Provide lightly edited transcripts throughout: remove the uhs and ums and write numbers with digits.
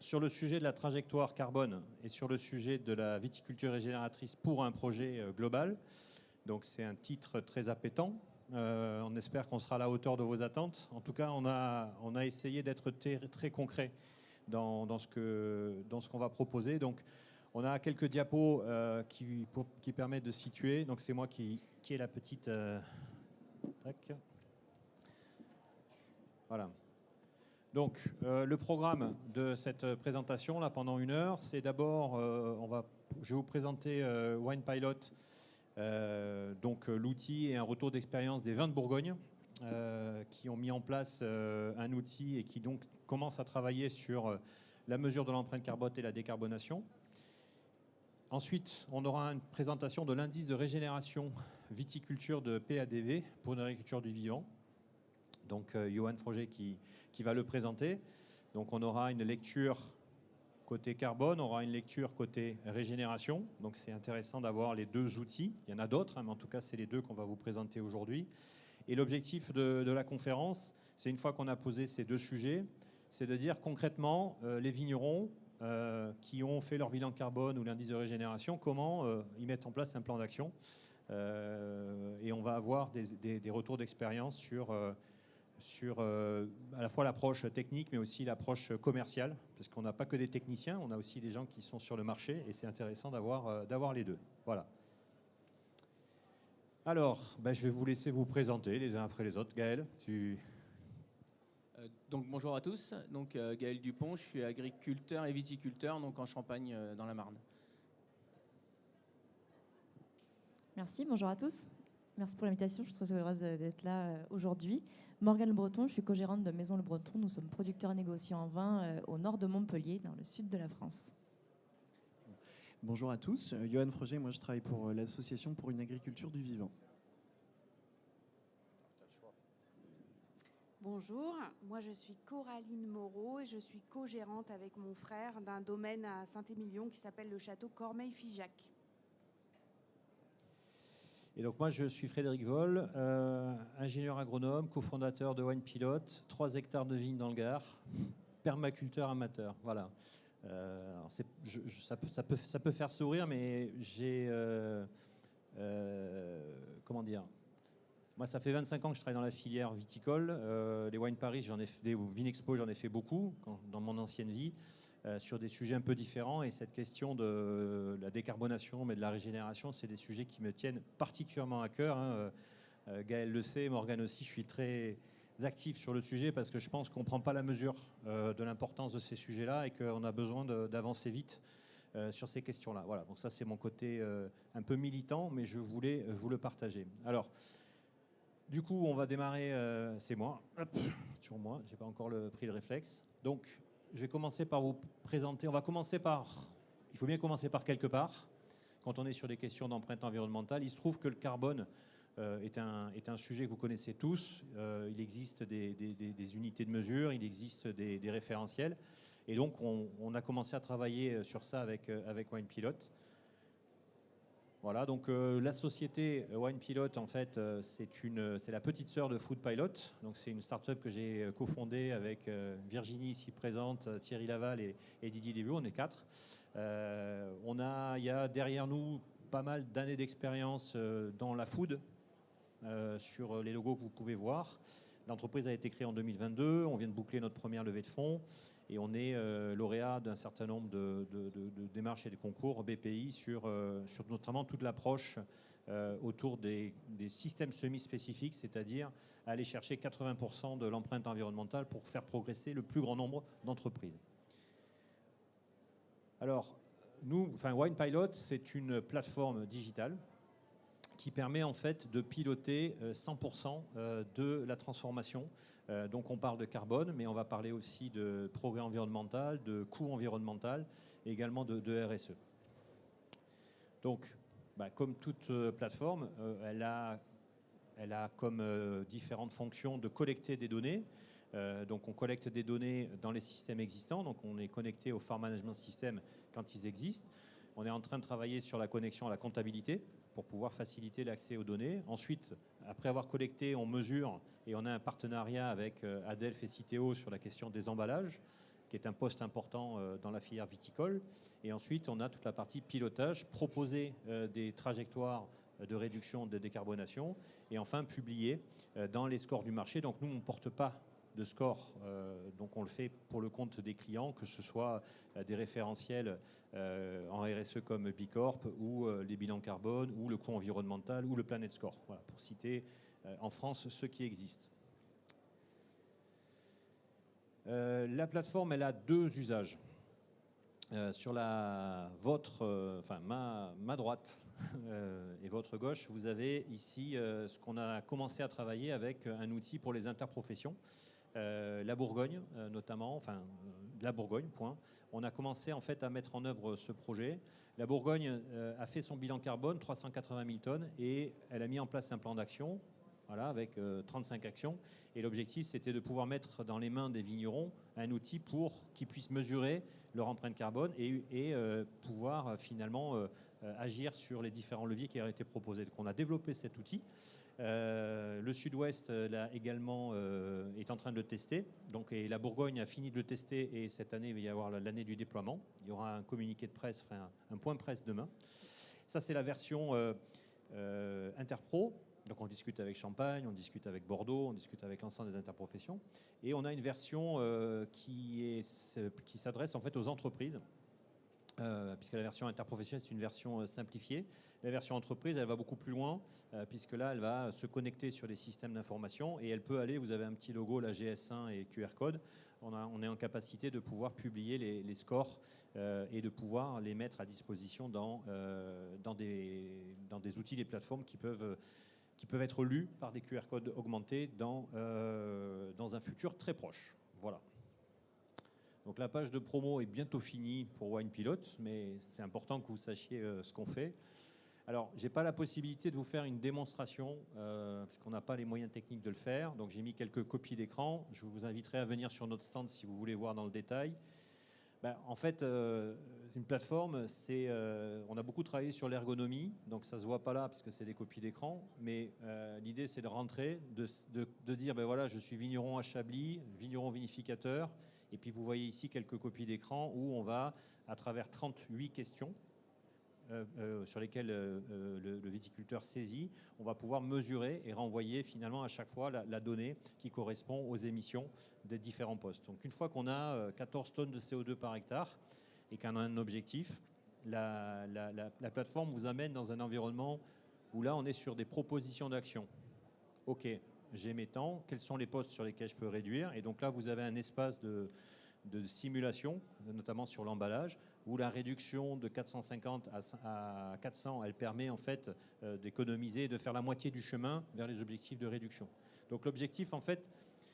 sur le sujet de la trajectoire carbone et sur le sujet de la viticulture régénératrice pour un projet global. Donc c'est un titre très appétant. On espère qu'on sera à la hauteur de vos attentes. En tout cas, on a essayé d'être très concret dans ce qu'on va proposer. Donc on a quelques diapos qui permettent de situer. Donc c'est moi qui ai la petite... tac. Voilà. Donc, le programme de cette présentation, là, pendant 1 heure, c'est d'abord, je vais vous présenter Wine Pilot, donc l'outil et un retour d'expérience des vins de Bourgogne, qui ont mis en place un outil et qui donc commencent à travailler sur la mesure de l'empreinte carbone et la décarbonation. Ensuite, on aura une présentation de l'indice de régénération viticulture de PADV pour une agriculture du vivant. Donc, Johan Froger qui va le présenter. Donc, on aura une lecture côté carbone, on aura une lecture côté régénération. Donc, c'est intéressant d'avoir les deux outils. Il y en a d'autres, hein, mais en tout cas, c'est les deux qu'on va vous présenter aujourd'hui. Et l'objectif de la conférence, c'est une fois qu'on a posé ces deux sujets, c'est de dire concrètement, les vignerons qui ont fait leur bilan carbone ou l'indice de régénération, comment ils mettent en place un plan d'action. Et on va avoir des retours d'expérience sur à la fois l'approche technique, mais aussi l'approche commerciale, parce qu'on n'a pas que des techniciens, on a aussi des gens qui sont sur le marché, et c'est intéressant d'avoir les deux. Voilà. Alors, je vais vous laisser vous présenter les uns après les autres. Gaël, Donc bonjour à tous, donc Gaël Dupont, je suis agriculteur et viticulteur donc en Champagne dans la Marne. Merci, bonjour à tous. Merci pour l'invitation, je suis très heureuse d'être là aujourd'hui. Morgane Le Breton, je suis co-gérante de Maison Le Breton. Nous sommes producteurs et négociants en vin au nord de Montpellier, dans le sud de la France. Bonjour à tous, Johan Froger, moi je travaille pour l'association pour une agriculture du vivant. Bonjour, moi je suis Coraline Moreau et je suis co-gérante avec mon frère d'un domaine à Saint-Émilion qui s'appelle le château Cormeilles-Figeac. Et donc moi je suis Frédéric Voll, ingénieur agronome, cofondateur de Wine Pilot, 3 hectares de vignes dans le Gard, permaculteur amateur. Voilà. Alors ça peut faire sourire, mais j'ai comment dire. Moi, ça fait 25 ans que je travaille dans la filière viticole. Les Wine Paris, des Vinexpo, j'en ai fait beaucoup dans mon ancienne vie, sur des sujets un peu différents. Et cette question de la décarbonation, mais de la régénération, c'est des sujets qui me tiennent particulièrement à cœur. Hein. Gaël le sait, Morgane aussi, je suis très actif sur le sujet parce que je pense qu'on ne prend pas la mesure de l'importance de ces sujets-là et qu'on a besoin d'avancer vite sur ces questions-là. Voilà, donc ça, c'est mon côté un peu militant, mais je voulais vous le partager. Alors, du coup, on va démarrer, c'est moi, hop, sur moi, j'ai pas encore pris le réflexe. Donc, je vais commencer par vous présenter, il faut bien commencer par quelque part. Quand on est sur des questions d'empreinte environnementale, il se trouve que le carbone est un sujet que vous connaissez tous. Il existe des unités de mesure, il existe des référentiels. Et donc, on a commencé à travailler sur ça avec Wine Pilot. Voilà, donc la société Wine Pilot, en fait, c'est la petite sœur de Food Pilot. Donc c'est une start-up que j'ai cofondée avec Virginie ici présente, Thierry Laval et Didier Lévaux. On est 4. Il y a derrière nous pas mal d'années d'expérience dans la food, sur les logos que vous pouvez voir. L'entreprise a été créée en 2022. On vient de boucler notre première levée de fonds. Et on est lauréat d'un certain nombre de démarches et de concours BPI sur notamment toute l'approche autour des systèmes semi-spécifiques, c'est-à-dire aller chercher 80% de l'empreinte environnementale pour faire progresser le plus grand nombre d'entreprises. Alors, Wine Pilot, c'est une plateforme digitale qui permet en fait de piloter 100% de la transformation. Donc on parle de carbone, mais on va parler aussi de progrès environnemental, de coût environnemental et également de RSE. Donc, comme toute plateforme, elle a comme différentes fonctions de collecter des données. Donc on collecte des données dans les systèmes existants, donc on est connecté au Farm Management System quand ils existent. On est en train de travailler sur la connexion à la comptabilité pour pouvoir faciliter l'accès aux données. Ensuite, après avoir collecté, on mesure et on a un partenariat avec Adelph et Citeo sur la question des emballages. qui est un poste important dans la filière viticole. Et ensuite, on a toute la partie pilotage, proposer des trajectoires de réduction de décarbonation et enfin publier dans les scores du marché. Donc nous, on ne porte pas de score, donc on le fait pour le compte des clients, que ce soit des référentiels en RSE comme Bicorp ou les bilans carbone ou le coût environnemental ou le Planet Score, voilà, pour citer en France ceux qui existent. La plateforme, elle a deux usages. Sur ma droite et votre gauche, vous avez ici ce qu'on a commencé à travailler avec un outil pour les interprofessions. La Bourgogne, notamment, enfin, la Bourgogne, point. On a commencé en fait à mettre en œuvre ce projet. La Bourgogne a fait son bilan carbone, 380 000 tonnes, et elle a mis en place un plan d'action, voilà, avec 35 actions. Et l'objectif, c'était de pouvoir mettre dans les mains des vignerons un outil pour qu'ils puissent mesurer leur empreinte carbone et pouvoir finalement agir sur les différents leviers qui auraient été proposés. Donc on a développé cet outil. Le Sud-Ouest là également est en train de le tester. Donc, et la Bourgogne a fini de le tester et cette année il va y avoir l'année du déploiement. Il y aura un communiqué de presse, enfin un point de presse demain. Ça c'est la version Interpro. Donc on discute avec Champagne, on discute avec Bordeaux, on discute avec l'ensemble des interprofessions. Et on a une version qui s'adresse en fait aux entreprises. Puisque la version interprofessionnelle, c'est une version simplifiée. La version entreprise, elle va beaucoup plus loin, puisque là, elle va se connecter sur les systèmes d'information et elle peut aller, vous avez un petit logo, la GS1 et QR code, on est en capacité de pouvoir publier les scores et de pouvoir les mettre à disposition dans des outils, des plateformes qui peuvent être lus par des QR codes augmentés dans un futur très proche. Voilà. Donc la page de promo est bientôt finie pour Wine Pilot, mais c'est important que vous sachiez ce qu'on fait. Alors, je n'ai pas la possibilité de vous faire une démonstration, parce qu'on n'a pas les moyens techniques de le faire. Donc j'ai mis quelques copies d'écran. Je vous inviterai à venir sur notre stand si vous voulez voir dans le détail. En fait, une plateforme, on a beaucoup travaillé sur l'ergonomie, donc ça ne se voit pas là parce que c'est des copies d'écran, mais l'idée c'est de rentrer, de dire, voilà, je suis vigneron à Chablis, vigneron vinificateur, et puis vous voyez ici quelques copies d'écran où on va, à travers 38 questions, sur lesquelles le viticulteur saisit, on va pouvoir mesurer et renvoyer finalement à chaque fois la donnée qui correspond aux émissions des différents postes. Donc une fois qu'on a 14 tonnes de CO2 par hectare et qu'on a un objectif, la plateforme vous amène dans un environnement où là on est sur des propositions d'action. Ok, j'ai mes temps, quels sont les postes sur lesquels je peux réduire? Et donc là vous avez un espace de simulation, notamment sur l'emballage, où la réduction de 450 à 400, elle permet en fait d'économiser et de faire la moitié du chemin vers les objectifs de réduction. Donc l'objectif en fait,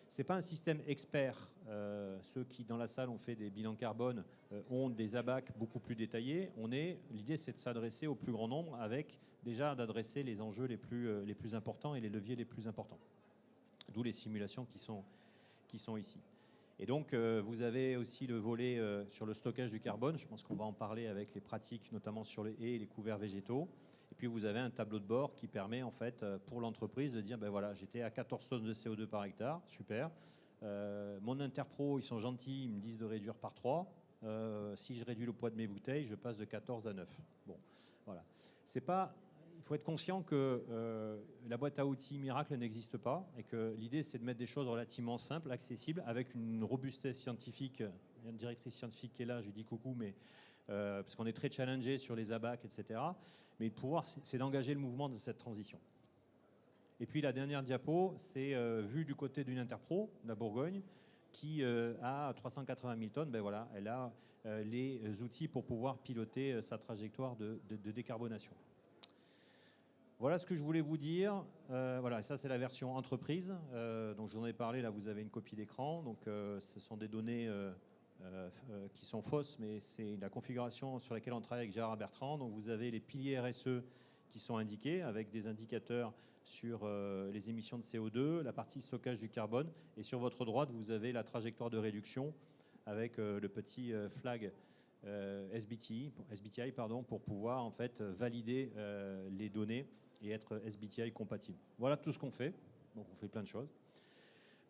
c'est pas un système expert. Ceux qui dans la salle ont fait des bilans carbone ont des abacs beaucoup plus détaillés. L'idée c'est de s'adresser au plus grand nombre avec déjà d'adresser les enjeux les plus importants et les leviers les plus importants. D'où les simulations qui sont ici. Et donc, vous avez aussi le volet sur le stockage du carbone. Je pense qu'on va en parler avec les pratiques, notamment sur les haies et les couverts végétaux. Et puis, vous avez un tableau de bord qui permet, en fait, pour l'entreprise de dire, voilà, j'étais à 14 tonnes de CO2 par hectare, super. Mon Interpro, ils sont gentils, ils me disent de réduire par 3. Si je réduis le poids de mes bouteilles, je passe de 14 à 9. Bon, voilà. Il faut être conscient que la boîte à outils miracle n'existe pas et que l'idée, c'est de mettre des choses relativement simples, accessibles, avec une robustesse scientifique. Il y a une directrice scientifique qui est là, je lui dis coucou, mais parce qu'on est très challengé sur les abacs, etc. Mais le pouvoir, c'est d'engager le mouvement de cette transition. Et puis la dernière diapo, c'est vue du côté d'une Interpro, la Bourgogne, qui a 380 000 tonnes. Voilà, elle a les outils pour pouvoir piloter sa trajectoire de décarbonation. Voilà ce que je voulais vous dire. Voilà, ça c'est la version entreprise. Donc je vous en ai parlé, là vous avez une copie d'écran. Donc ce sont des données qui sont fausses, mais c'est la configuration sur laquelle on travaille avec Gérard Bertrand. Donc vous avez les piliers RSE qui sont indiqués avec des indicateurs sur les émissions de CO2, la partie stockage du carbone. Et sur votre droite, vous avez la trajectoire de réduction avec le petit flag SBTI, pour pouvoir en fait valider les données et être SBTI compatible. Voilà tout ce qu'on fait. Donc on fait plein de choses.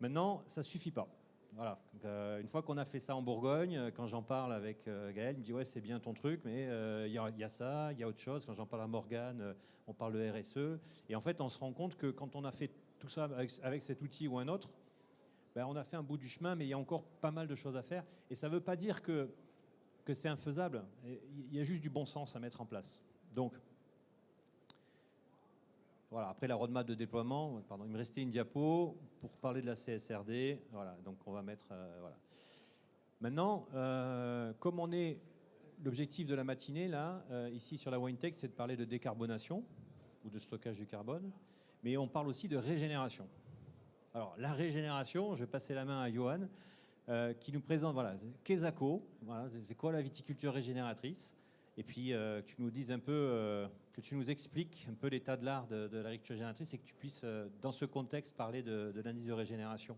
Maintenant, ça ne suffit pas. Voilà. Donc, une fois qu'on a fait ça en Bourgogne, quand j'en parle avec Gaël, il me dit ouais c'est bien ton truc, mais il y a ça, il y a autre chose. Quand j'en parle à Morgane, on parle de RSE. Et en fait, on se rend compte que quand on a fait tout ça avec cet outil ou un autre, ben, on a fait un bout du chemin, mais il y a encore pas mal de choses à faire. Et ça ne veut pas dire que c'est infaisable. Il y a juste du bon sens à mettre en place. Donc, voilà, après la roadmap de déploiement, pardon, il me restait une diapo pour parler de la CSRD. Voilà, donc on va mettre... voilà. Maintenant, comme on est... L'objectif de la matinée, là, ici sur la WineTech, c'est de parler de décarbonation ou de stockage du carbone, mais on parle aussi de régénération. Alors, la régénération, je vais passer la main à Johan, qui nous présente, voilà, Quesaco, voilà, c'est quoi la viticulture régénératrice, et puis que tu nous dises un peu, que tu nous expliques un peu l'état de l'art de l'agriculture régénératrice, et que tu puisses, dans ce contexte, parler de l'indice de régénération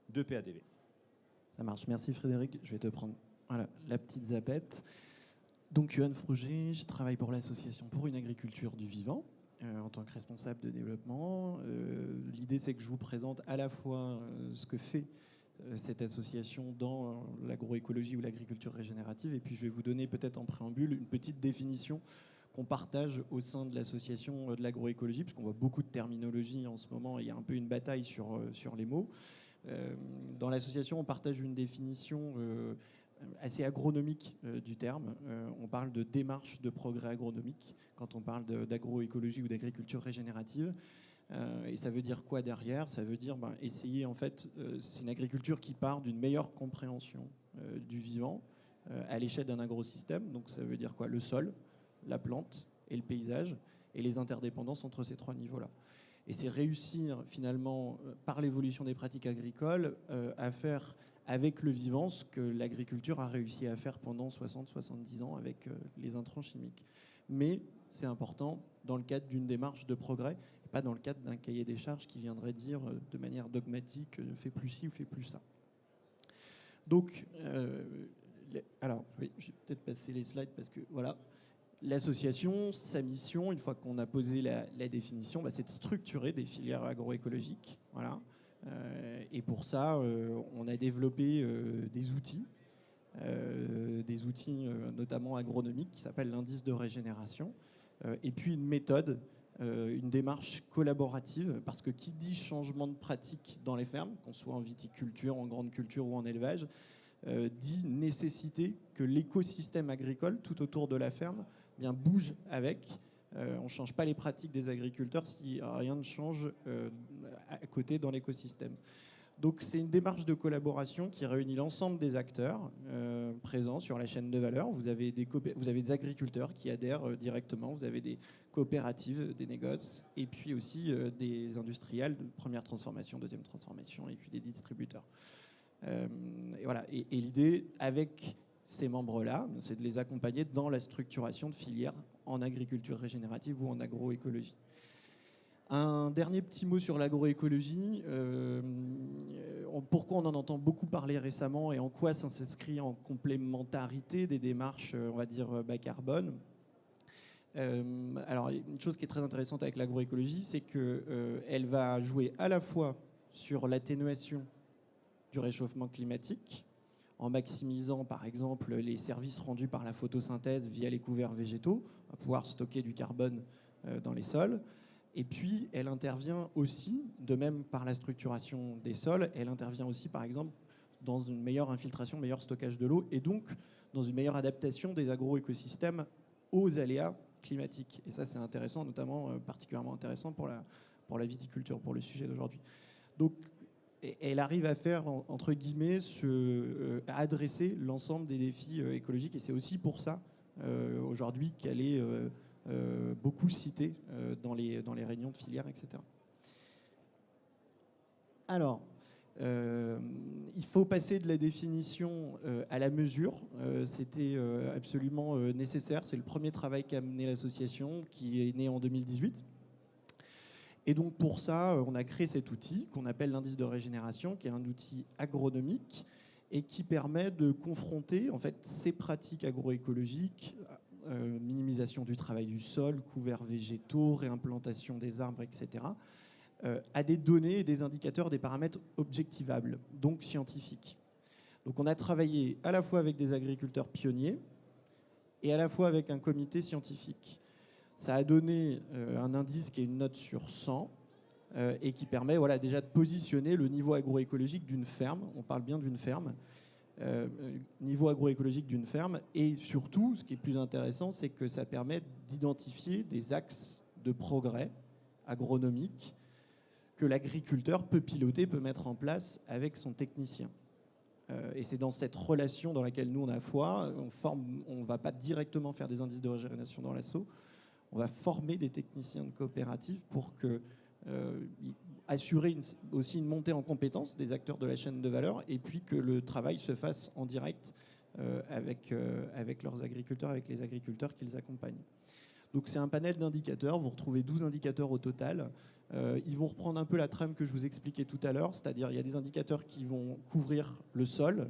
de PADV. Ça marche, merci Frédéric. Je vais te prendre voilà, la petite zapette. Donc, Johan Froger, je travaille pour l'association pour une agriculture du vivant en tant que responsable de développement. L'idée, c'est que je vous présente à la fois ce que fait cette association dans l'agroécologie ou l'agriculture régénérative, et puis je vais vous donner peut-être en préambule une petite définition qu'on partage au sein de l'association de l'agroécologie, puisqu'on voit beaucoup de terminologie en ce moment, et il y a un peu une bataille sur les mots. Dans l'association, on partage une définition assez agronomique du terme. On parle de démarche de progrès agronomique quand on parle d'agroécologie ou d'agriculture régénérative. Et ça veut dire quoi derrière? Ça veut dire essayer, en fait, c'est une agriculture qui part d'une meilleure compréhension du vivant à l'échelle d'un agrosystème. Donc ça veut dire quoi? Le sol, la plante et le paysage, et les interdépendances entre ces trois niveaux-là. Et c'est réussir finalement, par l'évolution des pratiques agricoles, à faire avec le vivant ce que l'agriculture a réussi à faire pendant 60-70 ans avec les intrants chimiques. Mais c'est important dans le cadre d'une démarche de progrès, et pas dans le cadre d'un cahier des charges qui viendrait dire de manière dogmatique fais plus ci ou fais plus ça. Donc, alors, oui, je vais peut-être passer les slides parce que voilà. L'association, sa mission, une fois qu'on a posé la définition, c'est de structurer des filières agroécologiques. Voilà. Et pour ça, on a développé des outils notamment agronomiques qui s'appellent l'indice de régénération, et puis une méthode, une démarche collaborative, parce que qui dit changement de pratique dans les fermes, qu'on soit en viticulture, en grande culture ou en élevage, dit nécessité que l'écosystème agricole tout autour de la ferme bouge avec. On ne change pas les pratiques des agriculteurs si rien ne change à côté dans l'écosystème. Donc c'est une démarche de collaboration qui réunit l'ensemble des acteurs présents sur la chaîne de valeur. Vous avez des agriculteurs qui adhèrent directement, vous avez des coopératives, des négoces, et puis aussi des industriels de première transformation, deuxième transformation, et puis des distributeurs. Et voilà. Et l'idée, avec ces membres-là, c'est de les accompagner dans la structuration de filières en agriculture régénérative ou en agroécologie. Un dernier petit mot sur l'agroécologie. Pourquoi on en entend beaucoup parler récemment et en quoi ça s'inscrit en complémentarité des démarches, on va dire, bas carbone. Alors, une chose qui est très intéressante avec l'agroécologie, c'est qu'elle va jouer à la fois sur l'atténuation du réchauffement climatique, en maximisant par exemple les services rendus par la photosynthèse via les couverts végétaux, à pouvoir stocker du carbone dans les sols. Et puis elle intervient aussi, de même par la structuration des sols, elle intervient aussi par exemple dans une meilleure infiltration, meilleur stockage de l'eau, et donc dans une meilleure adaptation des agroécosystèmes aux aléas climatiques. Et ça c'est intéressant, notamment particulièrement intéressant pour la viticulture, pour le sujet d'aujourd'hui. Donc elle arrive à faire, entre guillemets, à adresser l'ensemble des défis écologiques. Et c'est aussi pour ça, aujourd'hui, qu'elle est beaucoup citée dans les réunions de filière, etc. Alors, il faut passer de la définition à la mesure. C'était absolument nécessaire. C'est le premier travail qu'a mené l'association, qui est né en 2018. Et donc pour ça, on a créé cet outil qu'on appelle l'indice de régénération, qui est un outil agronomique et qui permet de confronter en fait ces pratiques agroécologiques, minimisation du travail du sol, couverts végétaux, réimplantation des arbres, etc., à des données et des indicateurs, des paramètres objectivables, donc scientifiques. Donc on a travaillé à la fois avec des agriculteurs pionniers et à la fois avec un comité scientifique. Ça a donné un indice qui est une note sur 100 et qui permet déjà de positionner le niveau agroécologique d'une ferme. On parle bien d'une ferme. Niveau agroécologique d'une ferme. Et surtout, ce qui est plus intéressant, c'est que ça permet d'identifier des axes de progrès agronomique que l'agriculteur peut piloter, peut mettre en place avec son technicien. Et c'est dans cette relation dans laquelle nous on a foi. On ne va pas directement faire des indices de régénération dans l'assaut. On va former des techniciens de coopératives pour assurer aussi une montée en compétence des acteurs de la chaîne de valeur et puis que le travail se fasse en direct avec leurs agriculteurs, avec les agriculteurs qu'ils accompagnent. Donc c'est un panel d'indicateurs, vous retrouvez 12 indicateurs au total. Ils vont reprendre un peu la trame que je vous expliquais tout à l'heure, c'est-à-dire il y a des indicateurs qui vont couvrir le sol.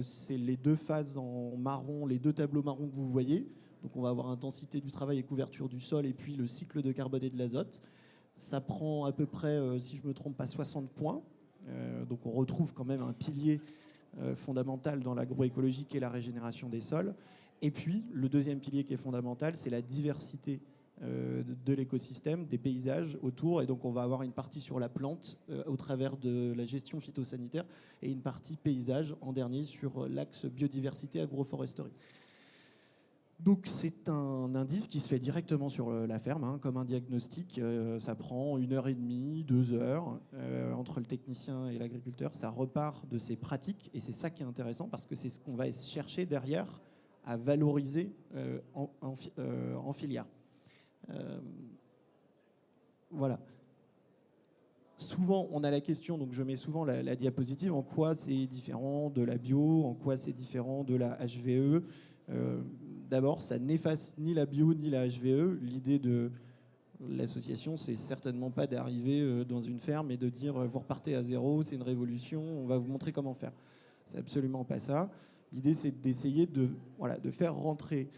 C'est les deux phases en marron, les deux tableaux marrons que vous voyez. Donc on va avoir intensité du travail et couverture du sol et puis le cycle de carbone et de l'azote. Ça prend à peu près, si je ne me trompe pas, 60 points. Donc on retrouve quand même un pilier fondamental dans l'agroécologie qui est la régénération des sols. Et puis le deuxième pilier qui est fondamental, c'est la diversité de l'écosystème, des paysages autour. Et donc on va avoir une partie sur la plante au travers de la gestion phytosanitaire et une partie paysage en dernier sur l'axe biodiversité agroforesterie. Donc c'est un indice qui se fait directement sur la ferme, comme un diagnostic. Ça prend 1h30, 2 heures entre le technicien et l'agriculteur. Ça repart de ses pratiques et c'est ça qui est intéressant parce que c'est ce qu'on va chercher derrière à valoriser en filière. Voilà. Souvent, on a la question, donc je mets souvent la diapositive, en quoi c'est différent de la bio, en quoi c'est différent de la HVE. D'abord, ça n'efface ni la bio ni la HVE. L'idée de l'association, c'est certainement pas d'arriver dans une ferme et de dire vous repartez à zéro, c'est une révolution, on va vous montrer comment faire. C'est absolument pas ça. L'idée, c'est d'essayer de faire rentrer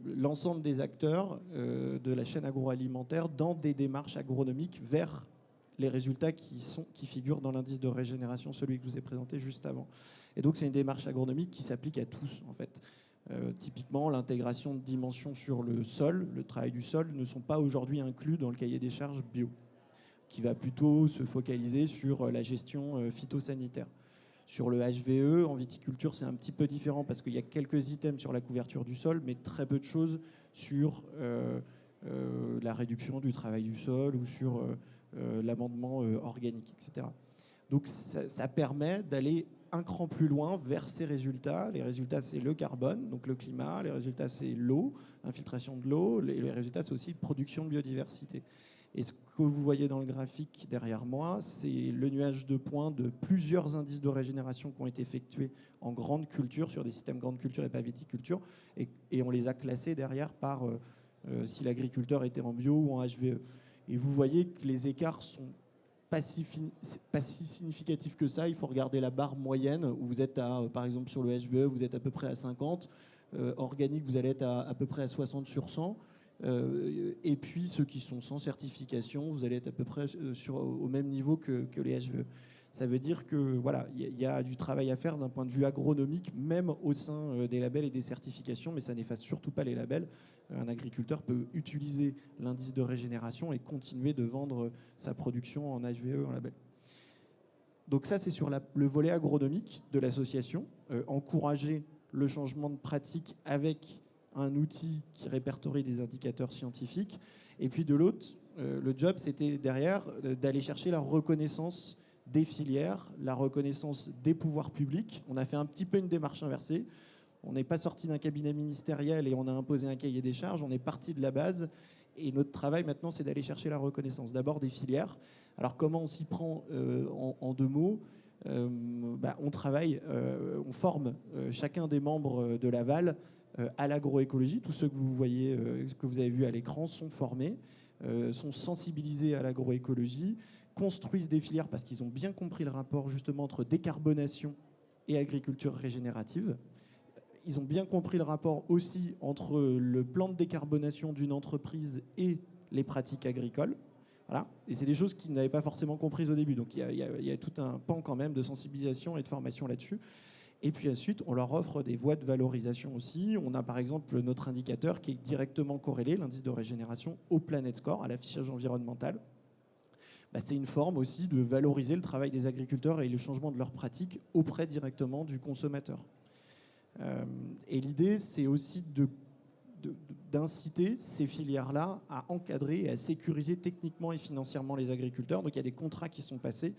l'ensemble des acteurs de la chaîne agroalimentaire dans des démarches agronomiques vers les résultats qui figurent dans l'indice de régénération, celui que je vous ai présenté juste avant. Et donc, c'est une démarche agronomique qui s'applique à tous, en fait. Typiquement, l'intégration de dimensions sur le sol, le travail du sol, ne sont pas aujourd'hui inclus dans le cahier des charges bio, qui va plutôt se focaliser sur la gestion phytosanitaire. Sur le HVE, en viticulture, c'est un petit peu différent parce qu'il y a quelques items sur la couverture du sol, mais très peu de choses sur la réduction du travail du sol ou sur l'amendement organique, etc. Donc ça permet d'aller un cran plus loin vers ces résultats. Les résultats, c'est le carbone, donc le climat. Les résultats, c'est l'eau, l'infiltration de l'eau. Les résultats, c'est aussi production de biodiversité. Et ce que vous voyez dans le graphique derrière moi, c'est le nuage de points de plusieurs indices de régénération qui ont été effectués en grande culture, sur des systèmes grande culture et pas viticulture. Et on les a classés derrière par si l'agriculteur était en bio ou en HVE. Et vous voyez que les écarts sont pas si significatif que ça. Il faut regarder la barre moyenne où vous êtes par exemple sur le HVE, vous êtes à peu près à 50. Organique, vous allez être à peu près à 60 sur 100. Et puis ceux qui sont sans certification, vous allez être à peu près au même niveau que les HVE. Ça veut dire que voilà, il y a du travail à faire d'un point de vue agronomique, même au sein des labels et des certifications, mais ça n'efface surtout pas les labels. Un agriculteur peut utiliser l'indice de régénération et continuer de vendre sa production en HVE, en label. Donc ça, c'est sur le volet agronomique de l'association. Encourager le changement de pratique avec un outil qui répertorie des indicateurs scientifiques. Et puis de l'autre, le job, c'était derrière d'aller chercher la reconnaissance des filières, la reconnaissance des pouvoirs publics. On a fait un petit peu une démarche inversée. On n'est pas sorti d'un cabinet ministériel et on a imposé un cahier des charges. On est parti de la base. Et notre travail maintenant, c'est d'aller chercher la reconnaissance. D'abord des filières. Alors comment on s'y prend en 2 mots? On travaille, on forme chacun des membres de Laval à l'agroécologie. Tous ceux que vous voyez, que vous avez vus à l'écran sont formés, sont sensibilisés à l'agroécologie, construisent des filières parce qu'ils ont bien compris le rapport justement entre décarbonation et agriculture régénérative. Ils ont bien compris le rapport aussi entre le plan de décarbonation d'une entreprise et les pratiques agricoles. Voilà. Et c'est des choses qu'ils n'avaient pas forcément comprises au début. Donc il y a tout un pan quand même de sensibilisation et de formation là-dessus. Et puis ensuite, on leur offre des voies de valorisation aussi. On a par exemple notre indicateur qui est directement corrélé, l'indice de régénération, au Planet Score, à l'affichage environnemental. C'est une forme aussi de valoriser le travail des agriculteurs et le changement de leurs pratiques auprès directement du consommateur. Et l'idée, c'est aussi d'inciter ces filières-là à encadrer et à sécuriser techniquement et financièrement les agriculteurs. Donc il y a des contrats qui sont passés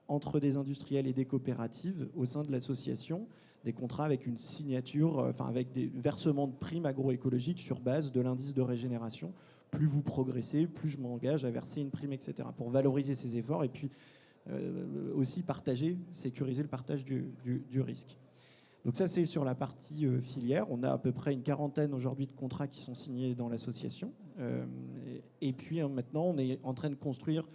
entre des industriels et des coopératives au sein de l'association, des contrats avec une signature, avec des versements de primes agroécologiques sur base de l'indice de régénération. Plus vous progressez, plus je m'engage à verser une prime, etc. pour valoriser ces efforts et puis aussi partager, sécuriser le partage du risque. Donc ça, c'est sur la partie filière. On a à peu près une quarantaine aujourd'hui de contrats qui sont signés dans l'association. Et puis maintenant, on est en train de construire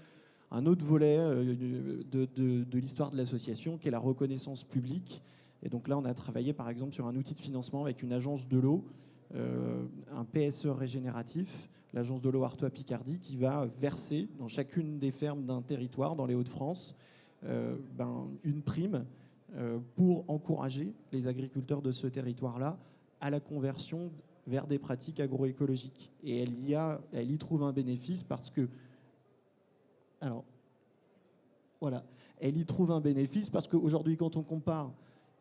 un autre volet de l'histoire de l'association, qui est la reconnaissance publique. Et donc là, on a travaillé par exemple sur un outil de financement avec une agence de l'eau, un PSE régénératif, l'agence de l'eau Artois-Picardie, qui va verser dans chacune des fermes d'un territoire, dans les Hauts-de-France, une prime pour encourager les agriculteurs de ce territoire-là à la conversion vers des pratiques agroécologiques. Et elle y trouve un bénéfice parce que... Alors, voilà. Elle y trouve un bénéfice parce qu'aujourd'hui, quand on compare...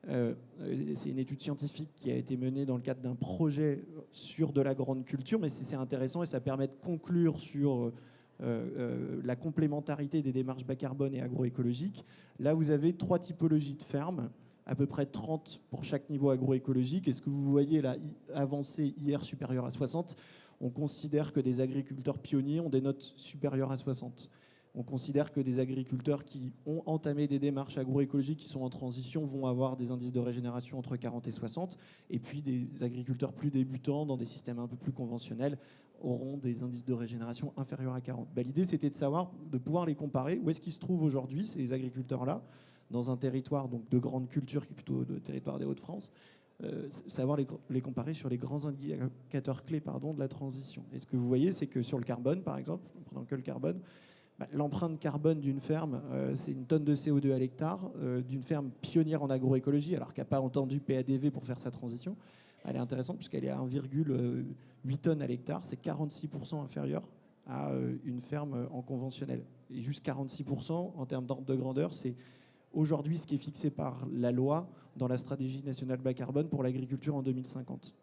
c'est une étude scientifique qui a été menée dans le cadre d'un projet sur de la grande culture, mais c'est intéressant et ça permet de conclure sur la complémentarité des démarches bas carbone et agroécologiques. Là, vous avez 3 typologies de fermes, à peu près 30 pour chaque niveau agroécologique. Et ce que vous voyez là, avancé IR supérieur à 60, on considère que des agriculteurs pionniers ont des notes supérieures à 60. On considère que des agriculteurs qui ont entamé des démarches agroécologiques qui sont en transition vont avoir des indices de régénération entre 40 et 60. Et puis des agriculteurs plus débutants dans des systèmes un peu plus conventionnels auront des indices de régénération inférieurs à 40. L'idée, c'était de pouvoir les comparer. Où est-ce qu'ils se trouvent aujourd'hui, ces agriculteurs-là, dans un territoire donc, de grande culture, qui est plutôt le territoire des Hauts-de-France, savoir les comparer sur les grands indicateurs clés de la transition. Et ce que vous voyez, c'est que sur le carbone, par exemple, en prenant que le carbone, l'empreinte carbone d'une ferme, c'est une tonne de CO2 à l'hectare, d'une ferme pionnière en agroécologie, alors qu'elle n'a pas entendu PADV pour faire sa transition. Elle est intéressante puisqu'elle est à 1,8 tonnes à l'hectare, c'est 46% inférieur à une ferme en conventionnel. Et juste 46% en termes d'ordre de grandeur, c'est aujourd'hui ce qui est fixé par la loi dans la stratégie nationale bas carbone pour l'agriculture en 2050.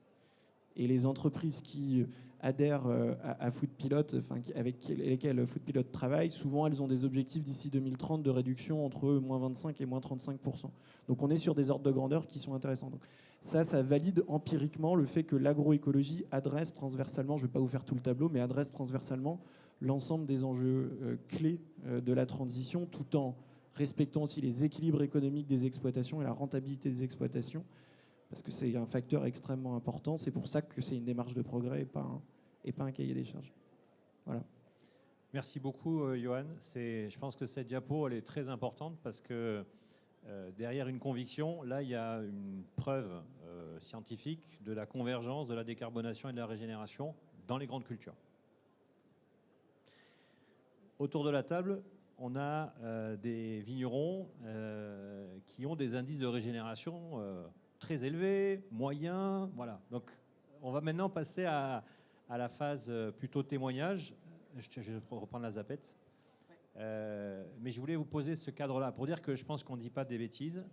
Et les entreprises qui adhèrent à Foodpilot, avec lesquelles Foodpilot travaille, souvent elles ont des objectifs d'ici 2030 de réduction entre moins 25 et moins 35%. Donc on est sur des ordres de grandeur qui sont intéressants. Donc ça valide empiriquement le fait que l'agroécologie adresse transversalement, je ne vais pas vous faire tout le tableau, mais adresse transversalement l'ensemble des enjeux clés de la transition, tout en respectant aussi les équilibres économiques des exploitations et la rentabilité des exploitations, parce que c'est un facteur extrêmement important. C'est pour ça que c'est une démarche de progrès et pas un cahier des charges. Voilà. Merci beaucoup, Johan. Je pense que cette diapo, elle est très importante parce que derrière une conviction, là, il y a une preuve scientifique de la convergence, de la décarbonation et de la régénération dans les grandes cultures. Autour de la table, on a des vignerons qui ont des indices de régénération très élevés, moyens. Voilà. Donc, on va maintenant passer à la phase plutôt témoignage. Je vais reprendre la zapette. Mais je voulais vous poser ce cadre-là pour dire que je pense qu'on ne dit pas des bêtises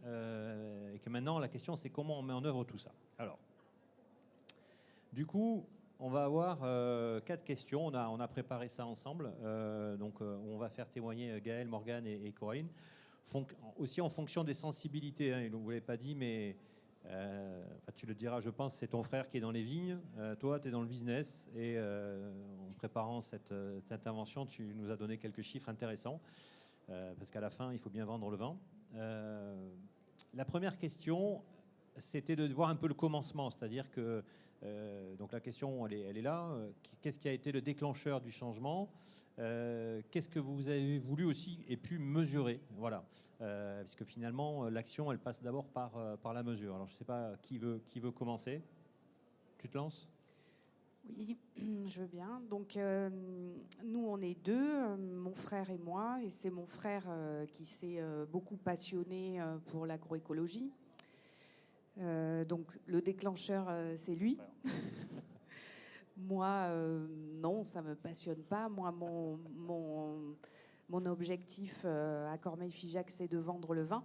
et que maintenant, la question, c'est comment on met en œuvre tout ça. Alors, du coup, on va avoir 4 questions. On a préparé ça ensemble. Donc, on va faire témoigner Gaël, Morgane et Coraline. Aussi en fonction des sensibilités. Hein, vous ne l'avez pas dit, mais tu le diras, je pense, c'est ton frère qui est dans les vignes. Toi, tu es dans le business. Et en préparant cette intervention, tu nous as donné quelques chiffres intéressants. Parce qu'à la fin, il faut bien vendre le vin. La première question, c'était de voir un peu le commencement. C'est-à-dire que donc la question, elle est là. Qu'est-ce qui a été le déclencheur du changement ? Qu'est-ce que vous avez voulu aussi et pu mesurer ? Voilà. Puisque finalement, l'action, elle passe d'abord par la mesure. Alors, je ne sais pas qui veut commencer. Tu te lances ? Oui, je veux bien. Donc, nous, on est deux, mon frère et moi, et c'est mon frère qui s'est beaucoup passionné pour l'agroécologie. Donc, le déclencheur, c'est lui. Moi, non, ça me passionne pas. Moi, mon objectif à Cormeilles-Figeac, c'est de vendre le vin.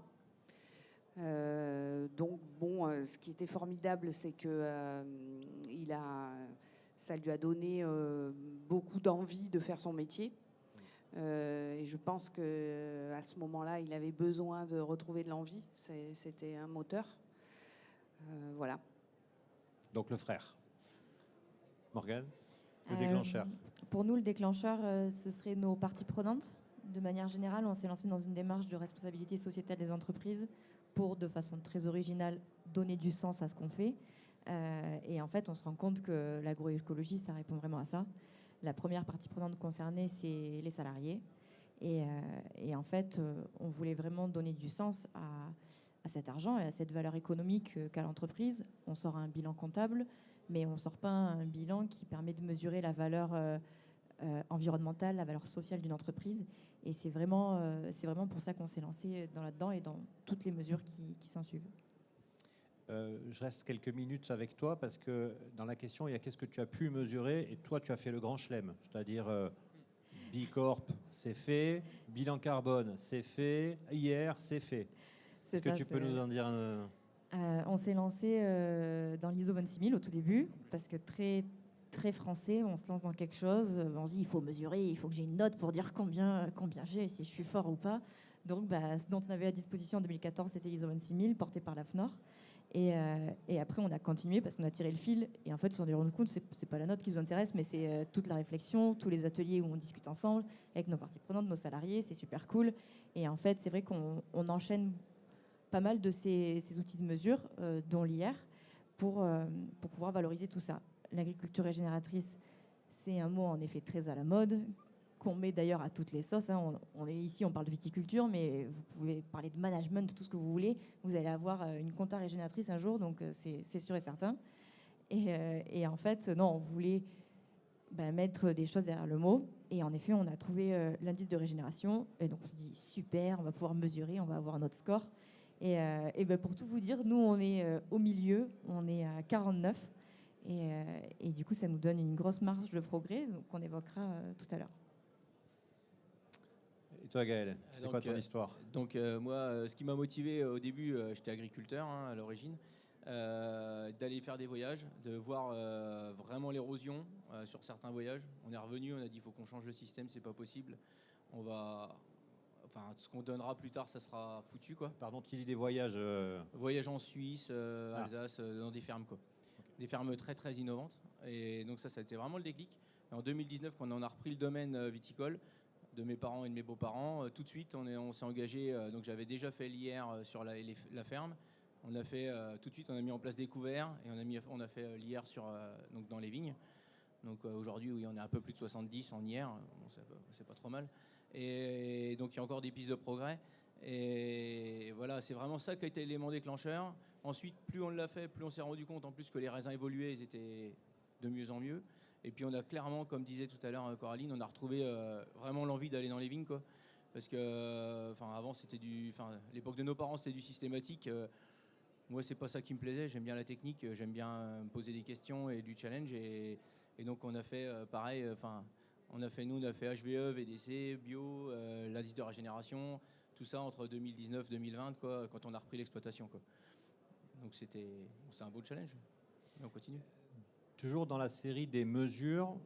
Donc, bon, ce qui était formidable, c'est que ça lui a donné beaucoup d'envie de faire son métier. Et je pense que à ce moment-là, il avait besoin de retrouver de l'envie. C'était un moteur. Voilà. Donc le frère. Morgane, le déclencheur. Pour nous, le déclencheur, ce serait nos parties prenantes. De manière générale, on s'est lancé dans une démarche de responsabilité sociétale des entreprises pour, de façon très originale, donner du sens à ce qu'on fait. Et en fait, on se rend compte que l'agroécologie, ça répond vraiment à ça. La première partie prenante concernée, c'est les salariés. Et en fait, on voulait vraiment donner du sens à cet argent et à cette valeur économique qu'a l'entreprise. On sort un bilan comptable, mais on ne sort pas un bilan qui permet de mesurer la valeur environnementale, la valeur sociale d'une entreprise. Et c'est vraiment pour ça qu'on s'est lancé là-dedans et dans toutes les mesures qui s'en suivent. Je reste quelques minutes avec toi parce que dans la question, il y a qu'est-ce que tu as pu mesurer et toi, tu as fait le grand chelem, c'est-à-dire B Corp, c'est fait, bilan carbone, c'est fait, hier, c'est fait. Est-ce que tu peux nous en dire on s'est lancé dans l'ISO 26000 au tout début parce que très français, on se lance dans quelque chose, on se dit il faut mesurer, il faut que j'ai une note pour dire combien j'ai, si je suis fort ou pas. Donc, ce dont on avait à disposition en 2014, c'était l'ISO 26000 porté par la FNOR. Et après, on a continué parce qu'on a tiré le fil. Et en fait, on s'est rendu compte que c'est pas la note qui vous intéresse, mais c'est toute la réflexion, tous les ateliers où on discute ensemble avec nos parties prenantes, nos salariés. C'est super cool. Et en fait, c'est vrai qu'on enchaîne pas mal de ces outils de mesure, dont l'IR, pour pouvoir valoriser tout ça. L'agriculture régénératrice, c'est un mot en effet très à la mode, qu'on met d'ailleurs à toutes les sauces. On est ici, on parle de viticulture, mais vous pouvez parler de management, de tout ce que vous voulez. Vous allez avoir une compta régénératrice un jour, donc c'est sûr et certain. Et en fait, non, on voulait mettre des choses derrière le mot. Et en effet, on a trouvé l'indice de régénération. Et donc on se dit, super, on va pouvoir mesurer, on va avoir notre score. Et pour tout vous dire, nous, on est au milieu, on est à 49. Et du coup, ça nous donne une grosse marge de progrès qu'on évoquera tout à l'heure. Et toi, Gaël, c'est quoi ton histoire? Donc moi, ce qui m'a motivé au début, j'étais agriculteur à l'origine, d'aller faire des voyages, de voir vraiment l'érosion sur certains voyages. On est revenu, on a dit il faut qu'on change le système, c'est pas possible. Ce qu'on donnera plus tard, ça sera foutu, quoi. Pardon, tu dis des voyages Voyages en Suisse, Alsace, dans des fermes, quoi. Des fermes très très innovantes. Et donc ça a été vraiment le déclic. Et en 2019, quand on a repris le domaine viticole de mes parents et de mes beaux-parents, tout de suite on s'est engagé. Donc j'avais déjà fait l'IR sur la ferme. On a fait tout de suite, on a mis en place des couverts et on a fait l'IR donc dans les vignes. Donc aujourd'hui, oui, on est un peu plus de 70 en IR, bon, c'est pas trop mal. Et donc il y a encore des pistes de progrès. Et voilà, c'est vraiment ça qui a été l'élément déclencheur. Ensuite, plus on l'a fait, plus on s'est rendu compte en plus que les raisins évoluaient, ils étaient de mieux en mieux. Et puis on a clairement, comme disait tout à l'heure Coraline, on a retrouvé vraiment l'envie d'aller dans les vignes, quoi. Parce que avant, l'époque de nos parents, c'était du systématique. Moi, c'est pas ça qui me plaisait. J'aime bien la technique, j'aime bien me poser des questions et du challenge. Et donc on a fait pareil. On a fait HVE, VDC, bio, l'indice de régénération, tout ça entre 2019 et 2020, quoi, quand on a repris l'exploitation, quoi. Donc c'était un beau challenge. Et on continue. Toujours dans la série des mesures,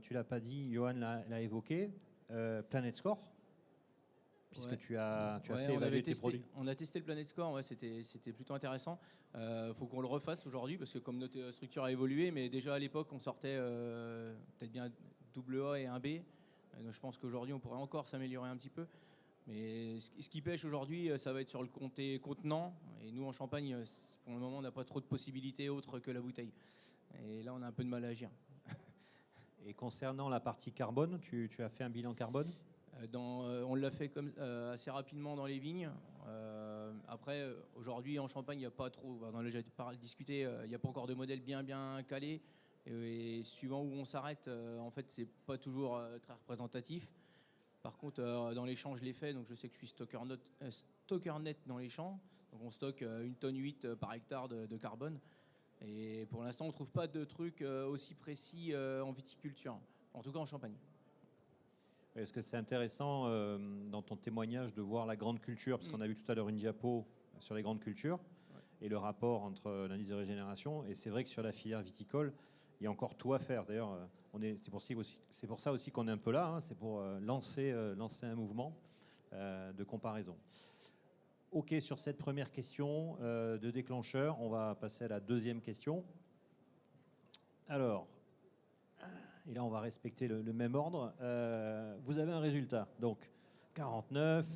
tu l'as pas dit, Johan l'a évoqué, Planet Score, puisque ouais. tu as fait évaluer tes produits. On a testé le Planet Score, ouais, c'était plutôt intéressant. Faut qu'on le refasse aujourd'hui, parce que comme notre structure a évolué, mais déjà à l'époque, on sortait peut-être bien AA et un B. Donc je pense qu'aujourd'hui, on pourrait encore s'améliorer un petit peu. Mais ce qui pêche aujourd'hui, ça va être sur le côté contenant. Et nous, en Champagne, pour le moment, on n'a pas trop de possibilités autres que la bouteille. Et là, on a un peu de mal à agir. Et concernant la partie carbone, tu as fait un bilan carbone? On l'a fait assez rapidement dans les vignes. Après, aujourd'hui, en Champagne, il n'y a pas trop... On en a déjà discuté, il n'y a pas encore de modèle bien calé. Et suivant où on s'arrête, en fait, c'est pas toujours très représentatif. Par contre, dans les champs, je l'ai fait, donc je sais que je suis stocker net dans les champs. Donc on stocke 1,8 tonne par hectare de carbone. Et pour l'instant, on ne trouve pas de trucs aussi précis en viticulture, en tout cas en Champagne. Est-ce que c'est intéressant dans ton témoignage de voir la grande culture, parce qu'on a vu tout à l'heure une diapo sur les grandes cultures et le rapport entre l'indice de régénération. Et c'est vrai que sur la filière viticole, il y a encore tout à faire. D'ailleurs, c'est pour ça aussi qu'on est un peu là, hein, c'est pour lancer un mouvement de comparaison. OK, sur cette première question de déclencheur, on va passer à la deuxième question. Alors, et là on va respecter le même ordre. Vous avez un résultat, donc 49,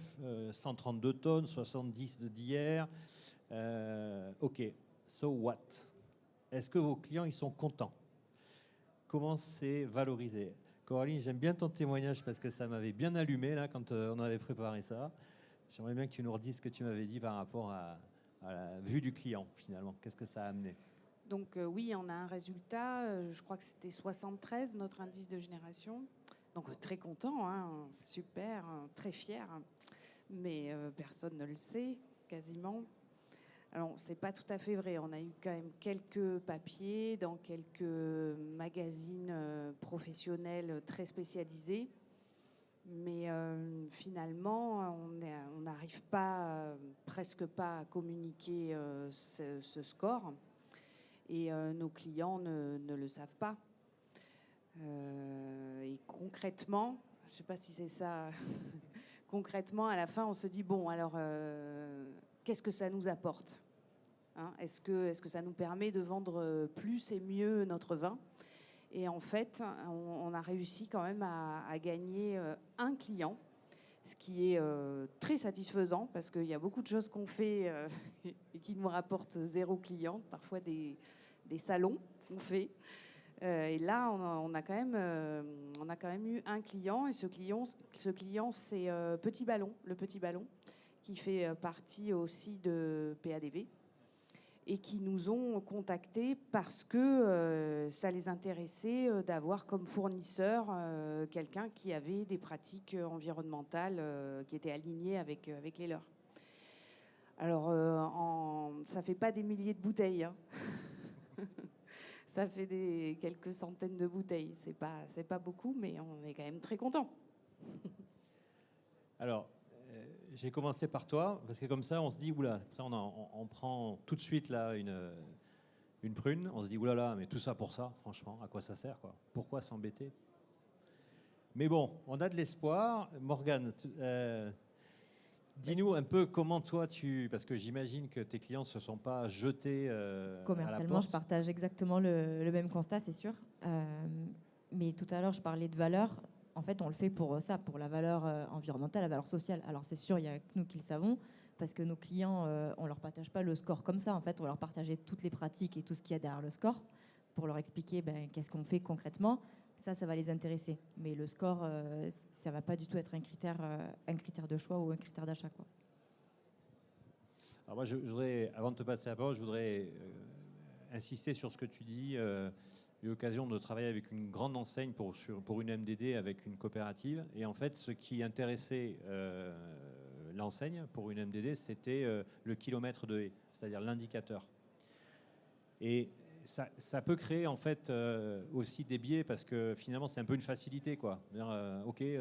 132 tonnes, 70 d'hier. OK, so what? Est-ce que vos clients ils sont contents? Comment c'est valorisé? Coraline, j'aime bien ton témoignage parce que ça m'avait bien allumé là quand on avait préparé ça. J'aimerais bien que tu nous redises ce que tu m'avais dit par rapport à la vue du client finalement. Qu'est-ce que ça a amené? Donc oui, on a un résultat, je crois que c'était 73, notre indice de génération. Donc très content, hein, super, très fier. Mais personne ne le sait, quasiment. Alors, c'est pas tout à fait vrai. On a eu quand même quelques papiers dans quelques magazines professionnels très spécialisés. Mais finalement, on n'arrive pas, presque pas à communiquer ce score. Et nos clients ne le savent pas. Et concrètement, je ne sais pas si c'est ça, concrètement, à la fin, on se dit, bon, alors, qu'est-ce que ça nous apporte, hein? Est-ce que ça nous permet de vendre plus et mieux notre vin? Et en fait, on a réussi quand même à gagner un client, ce qui est très satisfaisant, parce qu'il y a beaucoup de choses qu'on fait et qui nous rapportent 0 client, parfois des salons qu'on fait. Et là, on a quand même eu un client, et ce client c'est Petit Ballon, le Petit Ballon, qui fait partie aussi de PADV, et qui nous ont contactés parce que ça les intéressait d'avoir comme fournisseur quelqu'un qui avait des pratiques environnementales qui étaient alignées avec les leurs. Alors, ça fait pas des milliers de bouteilles, hein. Ça fait quelques centaines de bouteilles. C'est pas beaucoup, mais on est quand même très contents. Alors, j'ai commencé par toi, parce que comme ça, on se dit, oula, ça, on prend tout de suite là une prune, on se dit, oulala, mais tout ça pour ça, franchement, à quoi ça sert, quoi? Pourquoi s'embêter? Mais bon, on a de l'espoir. Morgane, dis-nous un peu comment toi parce que j'imagine que tes clients ne se sont pas jetés commercialement, à la je partage exactement le même constat, c'est sûr. Mais tout à l'heure, je parlais de valeur. En fait, on le fait pour ça, pour la valeur environnementale, la valeur sociale. Alors c'est sûr, il n'y a que nous qui le savons, parce que nos clients, on ne leur partage pas le score comme ça. En fait, on leur partageait toutes les pratiques et tout ce qu'il y a derrière le score pour leur expliquer qu'est-ce qu'on fait concrètement. Ça va les intéresser. Mais le score, ça ne va pas du tout être un critère de choix ou un critère d'achat, quoi. Alors moi, je voudrais, avant de te passer la parole, je voudrais insister sur ce que tu dis. J'ai eu l'occasion de travailler avec une grande enseigne pour une MDD avec une coopérative. Et en fait, ce qui intéressait l'enseigne pour une MDD, c'était le kilomètre de haie, c'est-à-dire l'indicateur. Et ça peut créer en fait aussi des biais, parce que finalement, c'est un peu une facilité, quoi. OK, tu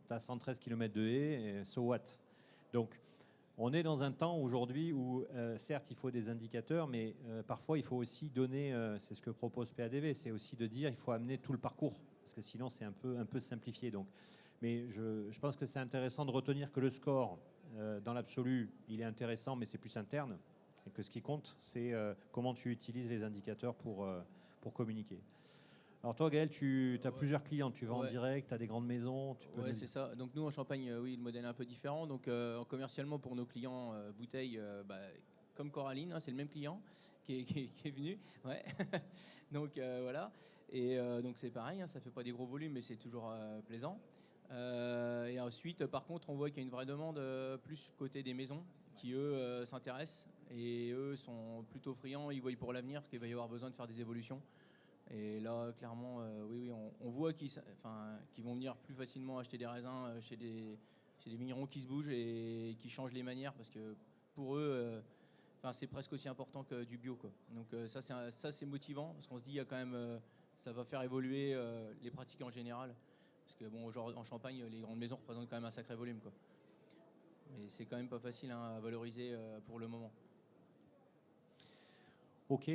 as 113 km de haie, et so what? Donc, on est dans un temps aujourd'hui où, certes, il faut des indicateurs, mais parfois, il faut aussi donner, c'est ce que propose PADV, c'est aussi de dire il faut amener tout le parcours, parce que sinon, c'est un peu simplifié. Donc. Mais je pense que c'est intéressant de retenir que le score, dans l'absolu, il est intéressant, mais c'est plus interne, et que ce qui compte, c'est comment tu utilises les indicateurs pour communiquer. Alors toi, Gaël, tu as plusieurs clients, tu vends en direct, tu as des grandes maisons. Oui, c'est ça. Donc nous, en Champagne, oui, le modèle est un peu différent. Donc commercialement, pour nos clients bouteilles, comme Coraline, hein, c'est le même client qui est venu. Ouais. Donc voilà. Et donc c'est pareil, hein, ça fait pas des gros volumes, mais c'est toujours plaisant. Et ensuite, par contre, on voit qu'il y a une vraie demande plus côté des maisons qui, eux, s'intéressent. Et eux sont plutôt friands, ils voient pour l'avenir qu'il va y avoir besoin de faire des évolutions. Et là, clairement, oui, on voit qu'ils vont venir plus facilement acheter des raisins chez des vignerons qui se bougent et qui changent les manières, parce que pour eux, c'est presque aussi important que du bio, quoi. Donc ça, c'est motivant, parce qu'on se dit, il y a quand même, ça va faire évoluer les pratiques en général. Parce que bon, aujourd'hui, en Champagne, les grandes maisons représentent quand même un sacré volume, quoi. Mais c'est quand même pas facile à valoriser pour le moment. Ok.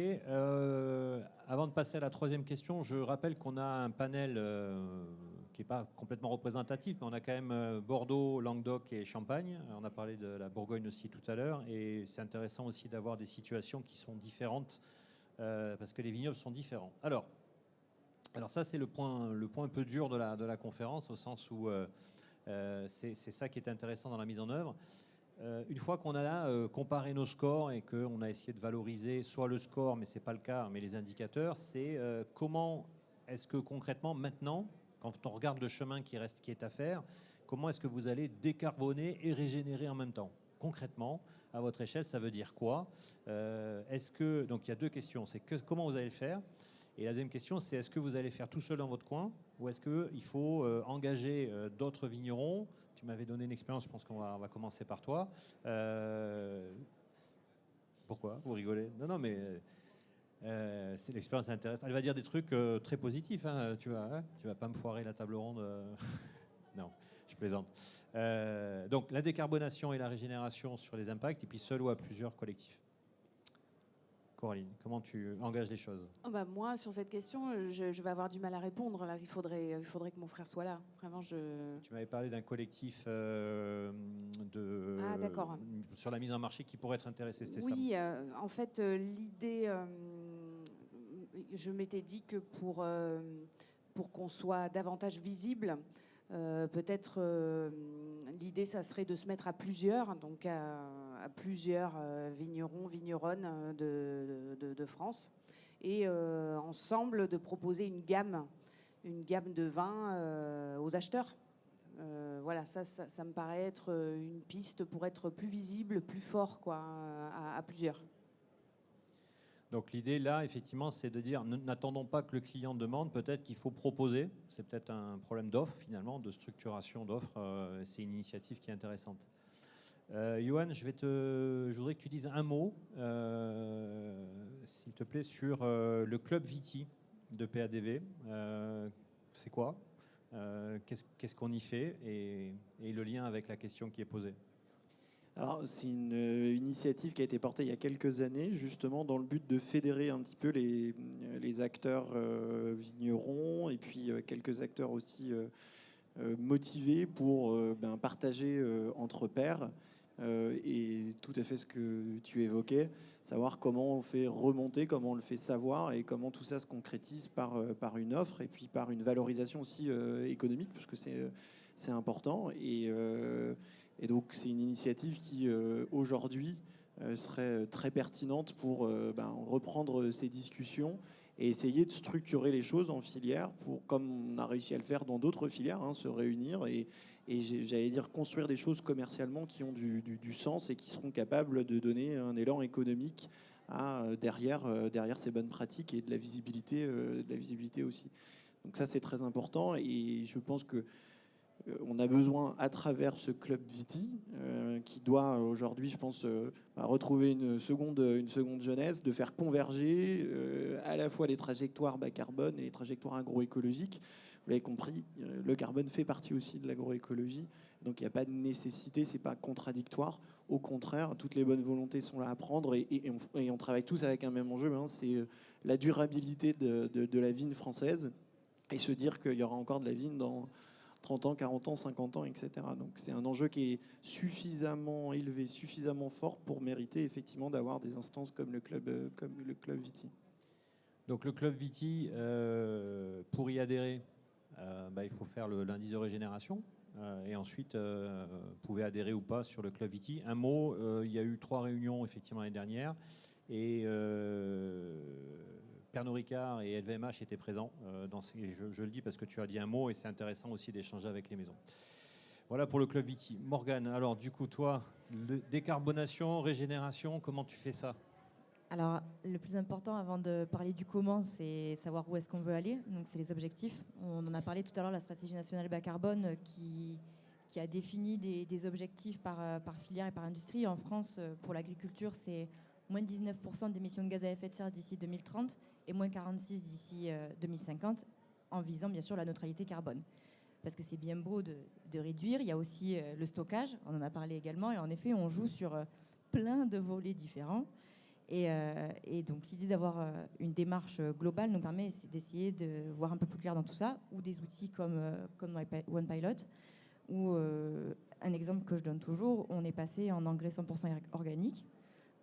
Avant de passer à la troisième question, je rappelle qu'on a un panel qui n'est pas complètement représentatif, mais on a quand même Bordeaux, Languedoc et Champagne. On a parlé de la Bourgogne aussi tout à l'heure, et c'est intéressant aussi d'avoir des situations qui sont différentes, parce que les vignobles sont différents. Alors ça, c'est le point un peu dur de la conférence, au sens où c'est ça qui est intéressant dans la mise en œuvre. Une fois qu'on a comparé nos scores et qu'on a essayé de valoriser soit le score, mais ce n'est pas le cas, mais les indicateurs, c'est comment est-ce que concrètement, maintenant, quand on regarde le chemin qui est à faire, comment est-ce que vous allez décarboner et régénérer en même temps? Concrètement, à votre échelle, ça veut dire quoi? Donc il y a deux questions. C'est comment vous allez le faire? Et la deuxième question, c'est est-ce que vous allez faire tout seul dans votre coin, ou est-ce qu'il faut engager d'autres vignerons? Tu m'avais donné une expérience, je pense qu'on va commencer par toi. Pourquoi? Vous rigolez? Non, mais c'est l'expérience intéressante. Elle va dire des trucs très positifs, hein, tu vas pas me foirer la table ronde. Non, je plaisante. Donc la décarbonation et la régénération sur les impacts, et puis seul ou à plusieurs collectifs. Coraline, comment tu engages les choses? Moi, sur cette question, je vais avoir du mal à répondre. Là, il faudrait que mon frère soit là. Vraiment, Tu m'avais parlé d'un collectif d'accord. Sur la mise en marché qui pourrait être intéressé, c'était oui, ça? En fait, l'idée, je m'étais dit que pour qu'on soit davantage visible, peut-être l'idée, ça serait de se mettre à plusieurs, donc à plusieurs vignerons, vigneronnes de France, et ensemble de proposer une gamme de vins aux acheteurs. Voilà, ça me paraît être une piste pour être plus visible, plus fort, quoi, à plusieurs. Donc l'idée là, effectivement, c'est de dire, n'attendons pas que le client demande, peut-être qu'il faut proposer. C'est peut-être un problème d'offre, finalement, de structuration d'offres. C'est une initiative qui est intéressante. Johan, je voudrais que tu dises un mot, s'il te plaît, sur le club Viti de PADV. C'est quoi? Qu'est-ce qu'on y fait, et le lien avec la question qui est posée? Alors, c'est une initiative qui a été portée il y a quelques années, justement dans le but de fédérer un petit peu les acteurs vignerons, et puis quelques acteurs aussi motivés pour partager entre pairs. Et tout à fait ce que tu évoquais, savoir comment on fait remonter, comment on le fait savoir, et comment tout ça se concrétise par une offre, et puis par une valorisation aussi économique, parce que c'est important. Et donc c'est une initiative qui aujourd'hui serait très pertinente pour reprendre ces discussions et essayer de structurer les choses en filière, pour, comme on a réussi à le faire dans d'autres filières, se réunir et j'allais dire construire des choses commercialement qui ont du sens et qui seront capables de donner un élan économique derrière ces bonnes pratiques, et de la visibilité aussi. Donc ça, c'est très important, et je pense que on a besoin, à travers ce club Viti, qui doit aujourd'hui, je pense, retrouver une seconde jeunesse, de faire converger à la fois les trajectoires bas carbone et les trajectoires agroécologiques. Vous l'avez compris, le carbone fait partie aussi de l'agroécologie, donc il n'y a pas de nécessité, c'est pas contradictoire. Au contraire, toutes les bonnes volontés sont là à prendre, et on travaille tous avec un même enjeu, c'est la durabilité de la vigne française, et se dire qu'il y aura encore de la vigne dans 30 ans, 40 ans, 50 ans, etc. Donc c'est un enjeu qui est suffisamment élevé, suffisamment fort pour mériter effectivement d'avoir des instances comme le club Viti. Donc le club Viti, pour y adhérer, il faut faire l'indice de régénération. Et ensuite, vous pouvez adhérer ou pas sur le club Viti. Un mot, il y a eu 3 réunions effectivement l'année dernière. Et Pernod Ricard et LVMH étaient présents. Je le dis parce que tu as dit un mot, et c'est intéressant aussi d'échanger avec les maisons. Voilà pour le club Viti. Morgane, alors du coup, toi, décarbonation, régénération, comment tu fais ça? Alors, le plus important avant de parler du comment, c'est savoir où est-ce qu'on veut aller. Donc, c'est les objectifs. On en a parlé tout à l'heure, la stratégie nationale bas carbone qui a défini des objectifs par filière et par industrie. En France, pour l'agriculture, c'est moins de 19% d'émissions de gaz à effet de serre d'ici 2030 et moins 46% d'ici 2050, en visant bien sûr la neutralité carbone. Parce que c'est bien beau de réduire. Il y a aussi le stockage, on en a parlé également. Et en effet, on joue sur plein de volets différents. Et donc l'idée d'avoir une démarche globale nous permet d'essayer de voir un peu plus clair dans tout ça, ou des outils comme OnePilot, ou un exemple que je donne toujours, on est passé en engrais 100% organique.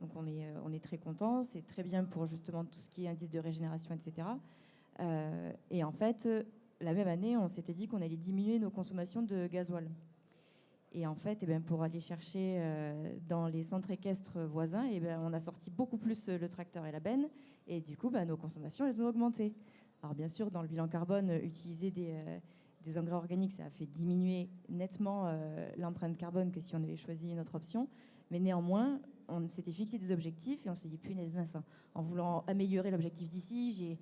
Donc on est très content, c'est très bien pour justement tout ce qui est indice de régénération, etc. Et en fait, la même année, on s'était dit qu'on allait diminuer nos consommations de gasoil. Et en fait, pour aller chercher dans les centres équestres voisins, on a sorti beaucoup plus le tracteur et la benne. Et du coup, nos consommations, elles ont augmenté. Alors bien sûr, dans le bilan carbone, utiliser des engrais organiques, ça a fait diminuer nettement l'empreinte carbone que si on avait choisi une autre option. Mais néanmoins, on s'était fixé des objectifs et on s'est dit, punaise mince, en voulant améliorer l'objectif d'ici,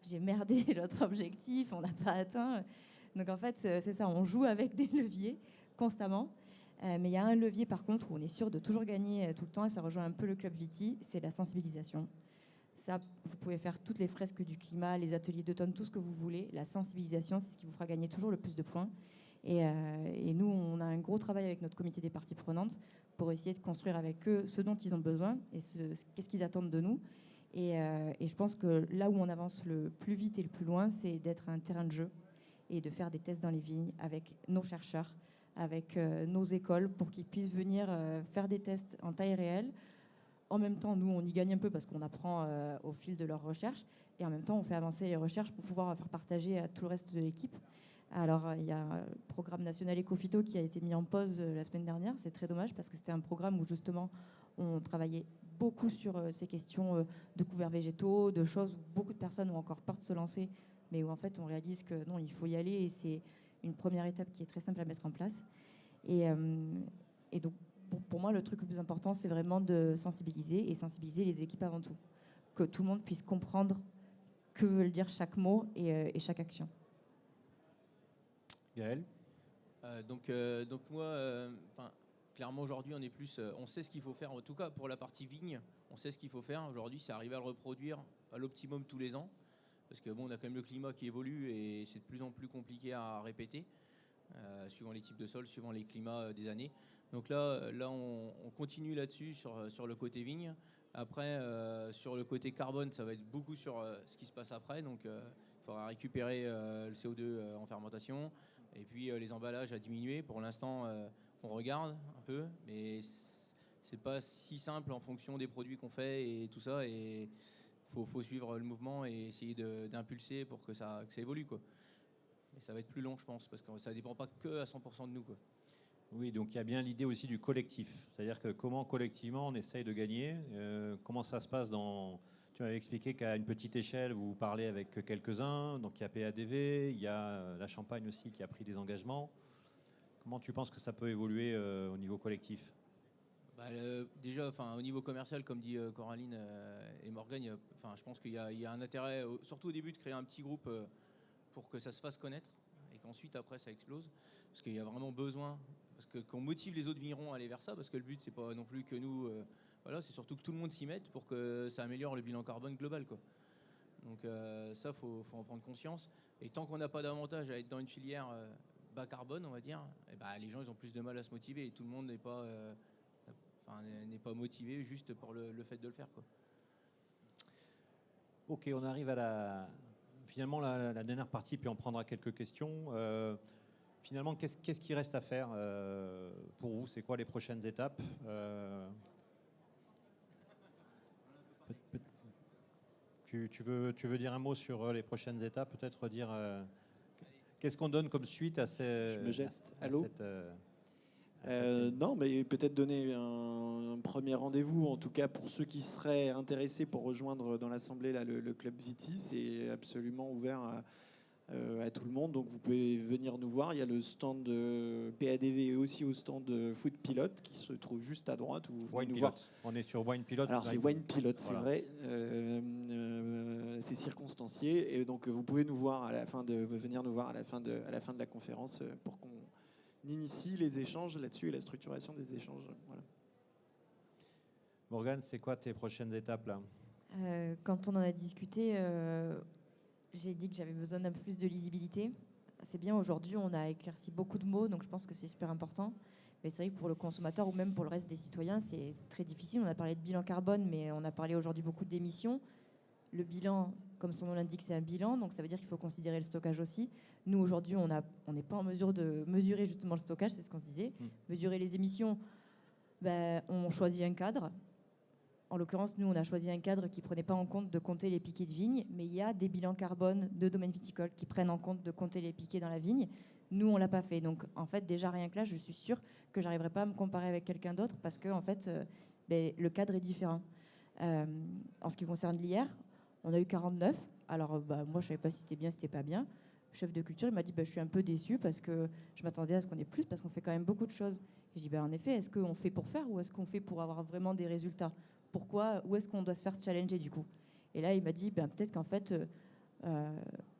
j'ai merdé l'autre objectif, on n'a pas atteint. Donc en fait, c'est ça, on joue avec des leviers constamment. Mais il y a un levier par contre où on est sûr de toujours gagner tout le temps, et ça rejoint un peu le Club Viti, c'est la sensibilisation. Ça, vous pouvez faire toutes les fresques du climat, les ateliers d'automne, tout ce que vous voulez. La sensibilisation, c'est ce qui vous fera gagner toujours le plus de points. Et nous, on a un gros travail avec notre comité des parties prenantes pour essayer de construire avec eux ce dont ils ont besoin et qu'est-ce qu'ils attendent de nous. Et je pense que là où on avance le plus vite et le plus loin, c'est d'être un terrain de jeu et de faire des tests dans les vignes avec nos chercheurs, avec nos écoles, pour qu'ils puissent venir faire des tests en taille réelle. En même temps, nous, on y gagne un peu parce qu'on apprend au fil de leurs recherches. Et en même temps, on fait avancer les recherches pour pouvoir faire partager à tout le reste de l'équipe. Alors, il y a le programme national Ecophyto qui a été mis en pause la semaine dernière. C'est très dommage parce que c'était un programme où, justement, on travaillait beaucoup sur ces questions de couverts végétaux, de choses où beaucoup de personnes ont encore peur de se lancer, mais où, en fait, on réalise que non, il faut y aller. Et c'est une première étape qui est très simple à mettre en place. Et donc, pour moi, le truc le plus important, c'est vraiment de sensibiliser, et sensibiliser les équipes avant tout. Que tout le monde puisse comprendre que veut dire chaque mot et chaque action. Gaël ? Donc moi, clairement aujourd'hui, on est plus, on sait ce qu'il faut faire. En tout cas, pour la partie vigne, on sait ce qu'il faut faire. Aujourd'hui, c'est arriver à le reproduire à l'optimum tous les ans. Parce que bon, on a quand même le climat qui évolue et c'est de plus en plus compliqué à répéter, suivant les types de sols, suivant les climats des années. Donc là on continue là-dessus sur le côté vigne. Après, sur le côté carbone, ça va être beaucoup sur ce qui se passe après. Donc il faudra récupérer le CO2 en fermentation. Et puis les emballages à diminuer. Pour l'instant, on regarde un peu, mais c'est pas si simple en fonction des produits qu'on fait et tout ça. Et faut suivre le mouvement et essayer d'impulser pour que ça évolue, quoi. Mais ça va être plus long, je pense, parce que ça ne dépend pas que à 100% de nous, quoi. Oui, donc il y a bien l'idée aussi du collectif. C'est-à-dire que comment collectivement on essaye de gagner. Comment ça se passe dans... Tu m'avais expliqué qu'à une petite échelle, vous parlez avec quelques-uns. Donc il y a PADV, il y a la Champagne aussi qui a pris des engagements. Comment tu penses que ça peut évoluer au niveau collectif ? Déjà, au niveau commercial, comme dit Coraline et Morgane, je pense qu'il y a un intérêt, surtout au début, de créer un petit groupe pour que ça se fasse connaître et qu'ensuite, après, ça explose. Parce qu'il y a vraiment besoin, qu'on motive les autres vignerons à aller vers ça, parce que le but, c'est pas non plus que nous... voilà, c'est surtout que tout le monde s'y mette pour que ça améliore le bilan carbone global, quoi. Donc ça, faut en prendre conscience. Et tant qu'on n'a pas d'avantage à être dans une filière bas carbone, on va dire, les gens, ils ont plus de mal à se motiver et tout le monde n'est pas motivé juste pour le fait de le faire, quoi. Ok, on arrive à finalement la dernière partie, puis on prendra quelques questions. Finalement, qu'est-ce qui reste à faire pour vous ? C'est quoi les prochaines étapes ? Tu veux dire un mot sur les prochaines étapes ? Peut-être dire qu'est-ce qu'on donne comme suite à ces... Je me jette à l'eau. cette... Non, mais peut-être donner un premier rendez-vous, en tout cas pour ceux qui seraient intéressés pour rejoindre dans l'Assemblée le Club Viti. C'est absolument ouvert à tout le monde. Donc vous pouvez venir nous voir. Il y a le stand de PADV et aussi au stand de Food Pilot qui se trouve juste à droite. Où vous venez Wine nous Pilot. voir. On est sur Wine Pilot. Alors c'est Wine Pilot, c'est Voilà. vrai. C'est circonstancié. Et donc vous pouvez nous voir à la fin de venir nous voir à la fin de la conférence pour qu'on initie les échanges là-dessus et la structuration des échanges. Voilà. Morgane, c'est quoi tes prochaines étapes là? Quand on en a discuté, j'ai dit que j'avais besoin d'un peu plus de lisibilité. C'est bien, aujourd'hui, on a éclairci beaucoup de mots, donc je pense que c'est super important. Mais c'est vrai que pour le consommateur ou même pour le reste des citoyens, c'est très difficile. On a parlé de bilan carbone, mais on a parlé aujourd'hui beaucoup d'émissions. Le bilan, comme son nom l'indique, c'est un bilan, donc ça veut dire qu'il faut considérer le stockage aussi. Nous, aujourd'hui, on n'est pas en mesure de mesurer justement le stockage, c'est ce qu'on se disait. Mesurer les émissions, ben, on choisit un cadre. En l'occurrence, nous, on a choisi un cadre qui ne prenait pas en compte de compter les piquets de vigne, mais il y a des bilans carbone de domaines viticoles qui prennent en compte de compter les piquets dans la vigne. Nous, on ne l'a pas fait. Donc, en fait, déjà, rien que là, je suis sûre que je n'arriverai pas à me comparer avec quelqu'un d'autre parce que, en fait, le cadre est différent. En ce qui concerne l'IR, on a eu 49. Alors, moi, je ne savais pas si c'était bien, si c'était pas bien. Le chef de culture, il m'a dit, je suis un peu déçu parce que je m'attendais à ce qu'on ait plus parce qu'on fait quand même beaucoup de choses. Et je dis, en effet, est-ce qu'on fait pour faire ou est-ce qu'on fait pour avoir vraiment des résultats ? Pourquoi, où est-ce qu'on doit se faire challenger du coup? Et là, il m'a dit, peut-être qu'en fait,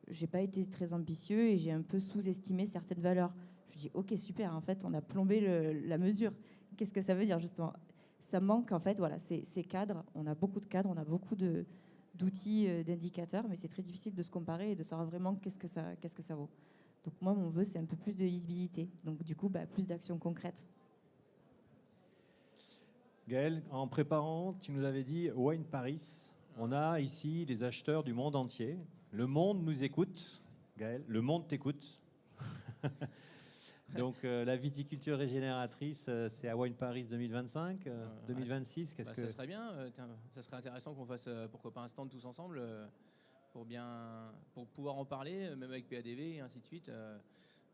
j'ai pas été très ambitieux et j'ai un peu sous-estimé certaines valeurs. Je dis, ok, super, en fait, on a plombé la mesure. Qu'est-ce que ça veut dire justement? Ça manque, en fait, voilà, ces cadres. On a beaucoup de cadres, on a beaucoup d'outils, d'indicateurs, mais c'est très difficile de se comparer et de savoir vraiment qu'est-ce que ça vaut. Donc moi, mon vœu, c'est un peu plus de lisibilité. Donc du coup, plus d'actions concrètes. Gaël, en préparant, tu nous avais dit Wine Paris. On a ici des acheteurs du monde entier. Le monde nous écoute. Gaël, le monde t'écoute. Donc la viticulture régénératrice, c'est à Wine Paris 2025, 2026. Qu'est-ce que ça serait bien. Ça serait intéressant qu'on fasse pourquoi pas un stand tous ensemble pour pouvoir en parler, même avec PADV et ainsi de suite,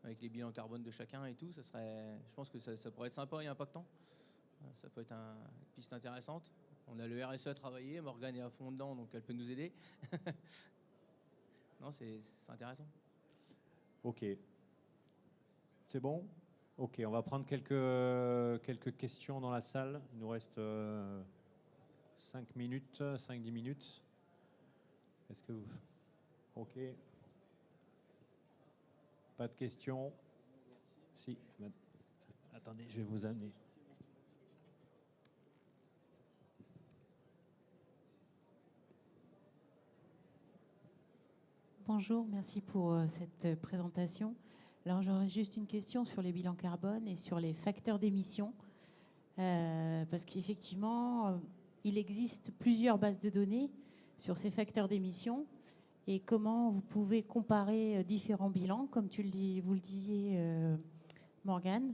avec les bilans carbone de chacun et tout. Je pense que ça pourrait être sympa et impactant. Ça peut être une piste intéressante. On a le RSE à travailler. Morgane est à fond dedans, donc elle peut nous aider. Non, c'est intéressant. Ok. C'est bon? Ok, on va prendre quelques questions dans la salle. Il nous reste 5 minutes, 5-10 minutes. Est-ce que vous... Ok. Pas de questions? Si. Attendez, je vais vous amener. Bonjour, merci pour cette présentation. Alors j'aurais juste une question sur les bilans carbone et sur les facteurs d'émission. Parce qu'effectivement, il existe plusieurs bases de données sur ces facteurs d'émission. Et comment vous pouvez comparer différents bilans, comme vous le disiez, Morgane,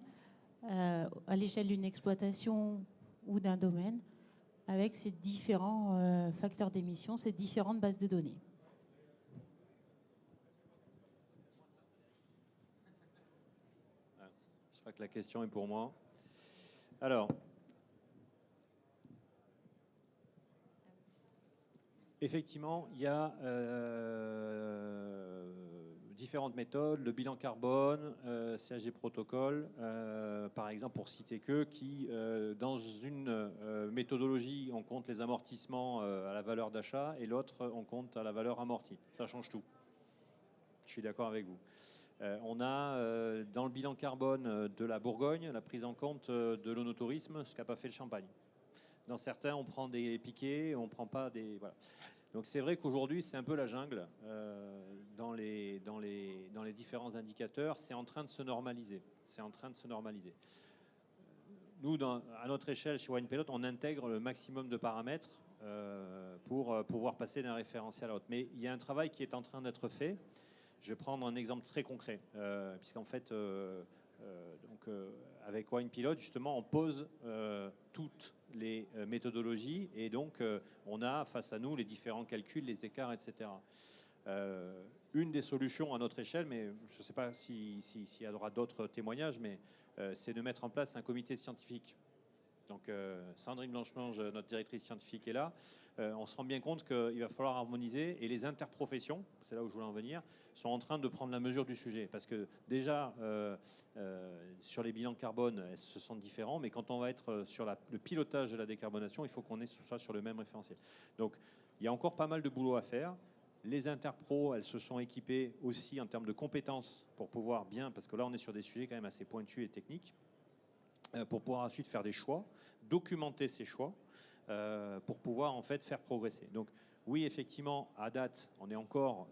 à l'échelle d'une exploitation ou d'un domaine, avec ces différents facteurs d'émission, ces différentes bases de données. Je crois que la question est pour moi. Alors, effectivement, il y a différentes méthodes, le bilan carbone, CAG protocole, par exemple, pour citer que, qui, dans une méthodologie, on compte les amortissements à la valeur d'achat et l'autre, on compte à la valeur amortie. Ça change tout. Je suis d'accord avec vous. On a dans le bilan carbone de la Bourgogne la prise en compte de l'onotourisme, ce qu'a pas fait le Champagne. Dans certains, on prend des piquets, on prend pas des... Voilà. Donc c'est vrai qu'aujourd'hui, c'est un peu la jungle dans les différents indicateurs. C'est en train de se normaliser. C'est en train de se normaliser. Nous, à notre échelle, chez Wine Pilot, on intègre le maximum de paramètres pour pouvoir passer d'un référentiel à l'autre. Mais il y a un travail qui est en train d'être fait. Je vais prendre un exemple très concret, puisqu'en fait, avec Wine Pilot, justement, on pose toutes les méthodologies et donc on a face à nous les différents calculs, les écarts, etc. Une des solutions à notre échelle, mais je ne sais pas s'il y aura d'autres témoignages, mais c'est de mettre en place un comité scientifique Donc Sandrine Blanchemange, notre directrice scientifique, est là. On se rend bien compte qu'il va falloir harmoniser, et les interprofessions, c'est là où je voulais en venir, sont en train de prendre la mesure du sujet. Parce que déjà, sur les bilans carbone, elles se sont différents, mais quand on va être sur le pilotage de la décarbonation, il faut qu'on soit sur le même référentiel. Donc il y a encore pas mal de boulot à faire. Les interpros, elles se sont équipées aussi en termes de compétences pour pouvoir bien, parce que là on est sur des sujets quand même assez pointus et techniques, pour pouvoir ensuite faire des choix, documenter ces choix, pour pouvoir en fait faire progresser. Donc oui, effectivement, à date, on est encore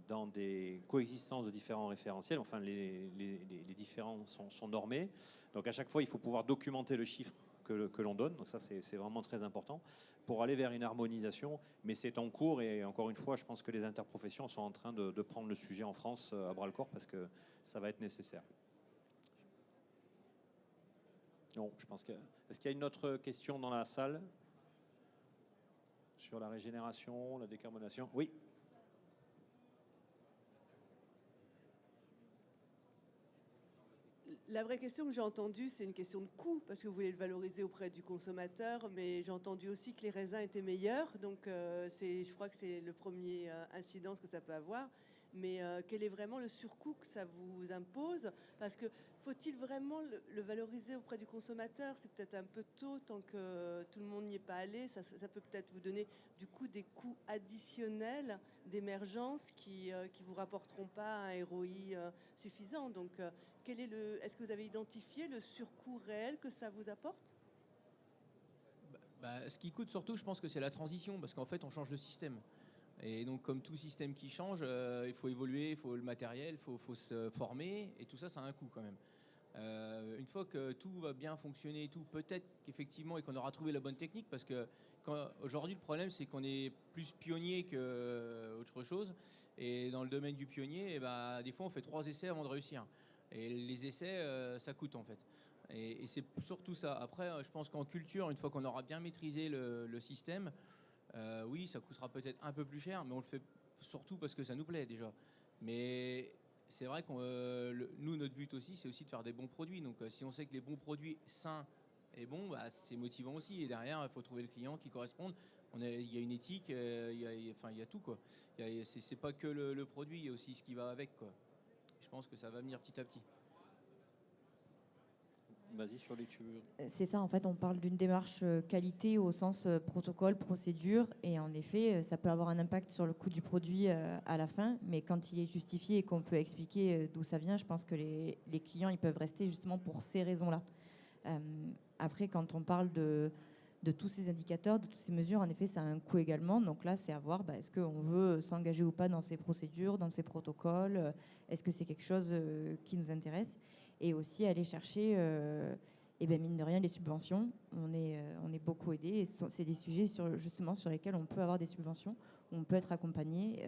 dans des coexistences de différents référentiels. Enfin, les différents sont normés. Donc à chaque fois, il faut pouvoir documenter le chiffre que l'on donne. Donc ça, c'est vraiment très important pour aller vers une harmonisation. Mais c'est en cours, et encore une fois, je pense que les interprofessions sont en train de prendre le sujet en France à bras-le-corps, parce que ça va être nécessaire. Non, je pense que... Est-ce qu'il y a une autre question dans la salle sur la régénération, la décarbonation? Oui. La vraie question que j'ai entendue, c'est une question de coût, parce que vous voulez le valoriser auprès du consommateur, mais j'ai entendu aussi que les raisins étaient meilleurs, donc je crois que c'est le premier incidence que ça peut avoir. Mais quel est vraiment le surcoût que ça vous impose? Parce que faut-il vraiment le valoriser auprès du consommateur? C'est peut-être un peu tôt, tant que tout le monde n'y est pas allé. Ça peut peut-être vous donner du coup des coûts additionnels d'émergence qui vous rapporteront pas un ROI suffisant. Donc est-ce que vous avez identifié le surcoût réel que ça vous apporte? Ce qui coûte surtout, je pense que c'est la transition, parce qu'en fait on change de système. Et donc, comme tout système qui change, il faut évoluer, il faut le matériel, il faut se former, et tout ça, ça a un coût quand même. Une fois que tout va bien fonctionner et tout, peut-être qu'effectivement, et qu'on aura trouvé la bonne technique, parce que aujourd'hui, le problème, c'est qu'on est plus pionnier qu'autre chose. Et dans le domaine du pionnier, des fois, on fait 3 essais avant de réussir. Et les essais, ça coûte en fait. Et c'est surtout ça. Après, je pense qu'en culture, une fois qu'on aura bien maîtrisé le système, oui, ça coûtera peut-être un peu plus cher, mais on le fait surtout parce que ça nous plaît déjà. Mais c'est vrai que nous, notre but aussi, c'est aussi de faire des bons produits. Donc si on sait que les bons produits sains et bons, c'est motivant aussi. Et derrière, il faut trouver le client qui corresponde. Il y a une éthique, il y a tout, quoi. C'est pas que le produit, il y a aussi ce qui va avec, quoi. Je pense que ça va venir petit à petit. Vas-y, sur les tubes. C'est ça, en fait, on parle d'une démarche qualité au sens protocole, procédure, et en effet, ça peut avoir un impact sur le coût du produit à la fin, mais quand il est justifié et qu'on peut expliquer d'où ça vient, je pense que les clients, ils peuvent rester justement pour ces raisons-là. Après, quand on parle de tous ces indicateurs, de toutes ces mesures, en effet, ça a un coût également. Donc là, c'est à voir, est-ce qu'on veut s'engager ou pas dans ces procédures, dans ces protocoles? Est-ce que c'est quelque chose qui nous intéresse? Et aussi aller chercher, mine de rien, les subventions. On est beaucoup aidé, et c'est des sujets justement sur lesquels on peut avoir des subventions, où on peut être accompagné,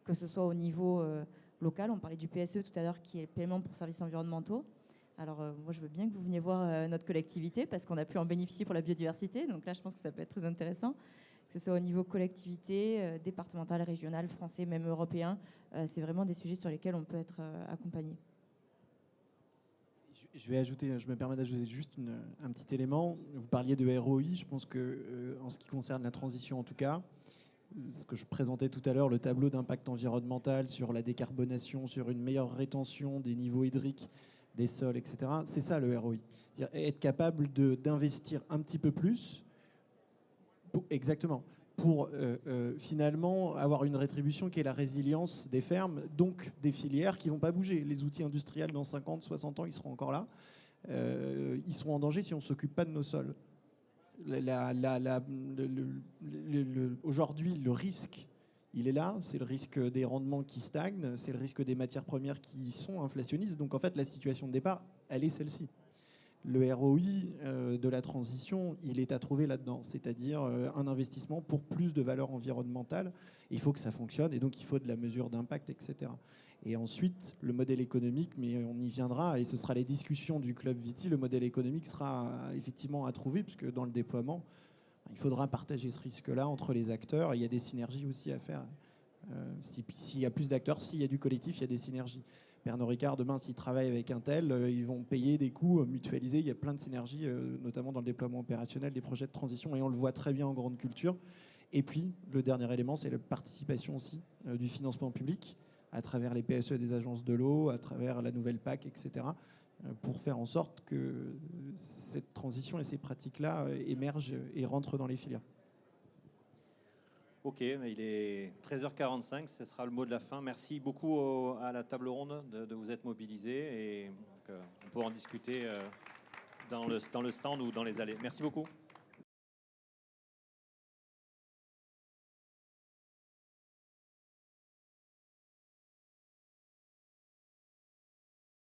que ce soit au niveau local. On parlait du PSE tout à l'heure, qui est le paiement pour services environnementaux. Alors moi, je veux bien que vous veniez voir notre collectivité, parce qu'on a pu en bénéficier pour la biodiversité. Donc là, je pense que ça peut être très intéressant, que ce soit au niveau collectivité, départemental, régional, français, même européen. C'est vraiment des sujets sur lesquels on peut être accompagné. Je me permets d'ajouter juste un petit élément. Vous parliez de ROI. Je pense que, en ce qui concerne la transition, en tout cas, ce que je présentais tout à l'heure, le tableau d'impact environnemental sur la décarbonation, sur une meilleure rétention des niveaux hydriques, des sols, etc. C'est ça le ROI. C'est-à-dire être capable d'investir un petit peu plus, exactement, pour finalement avoir une rétribution qui est la résilience des fermes, donc des filières qui ne vont pas bouger. Les outils industriels, dans 50, 60 ans, ils seront encore là. Ils seront en danger si on ne s'occupe pas de nos sols. Aujourd'hui, le risque, il est là. C'est le risque des rendements qui stagnent, c'est le risque des matières premières qui sont inflationnistes. Donc en fait, la situation de départ, elle est celle-ci. Le ROI de la transition, il est à trouver là-dedans, c'est-à-dire un investissement pour plus de valeur environnementale. Il faut que ça fonctionne, et donc il faut de la mesure d'impact, etc. Et ensuite, le modèle économique, mais on y viendra, et ce sera les discussions du Club Viti, le modèle économique sera effectivement à trouver, puisque dans le déploiement, il faudra partager ce risque-là entre les acteurs, et il y a des synergies aussi à faire S'il y a plus d'acteurs, s'il y a du collectif, il y a des synergies. Pernod Ricard, demain, s'ils travaillent avec un tel, ils vont payer des coûts mutualisés. Il y a plein de synergies, notamment dans le déploiement opérationnel des projets de transition, et on le voit très bien en grande culture. Et puis, le dernier élément, c'est la participation aussi du financement public, à travers les PSE des agences de l'eau, à travers la nouvelle PAC, etc., pour faire en sorte que cette transition et ces pratiques-là émergent et rentrent dans les filières. Ok, mais il est 13h45, ce sera le mot de la fin. Merci beaucoup à la table ronde de vous être mobilisés, et on pourra en discuter dans le stand ou dans les allées. Merci beaucoup.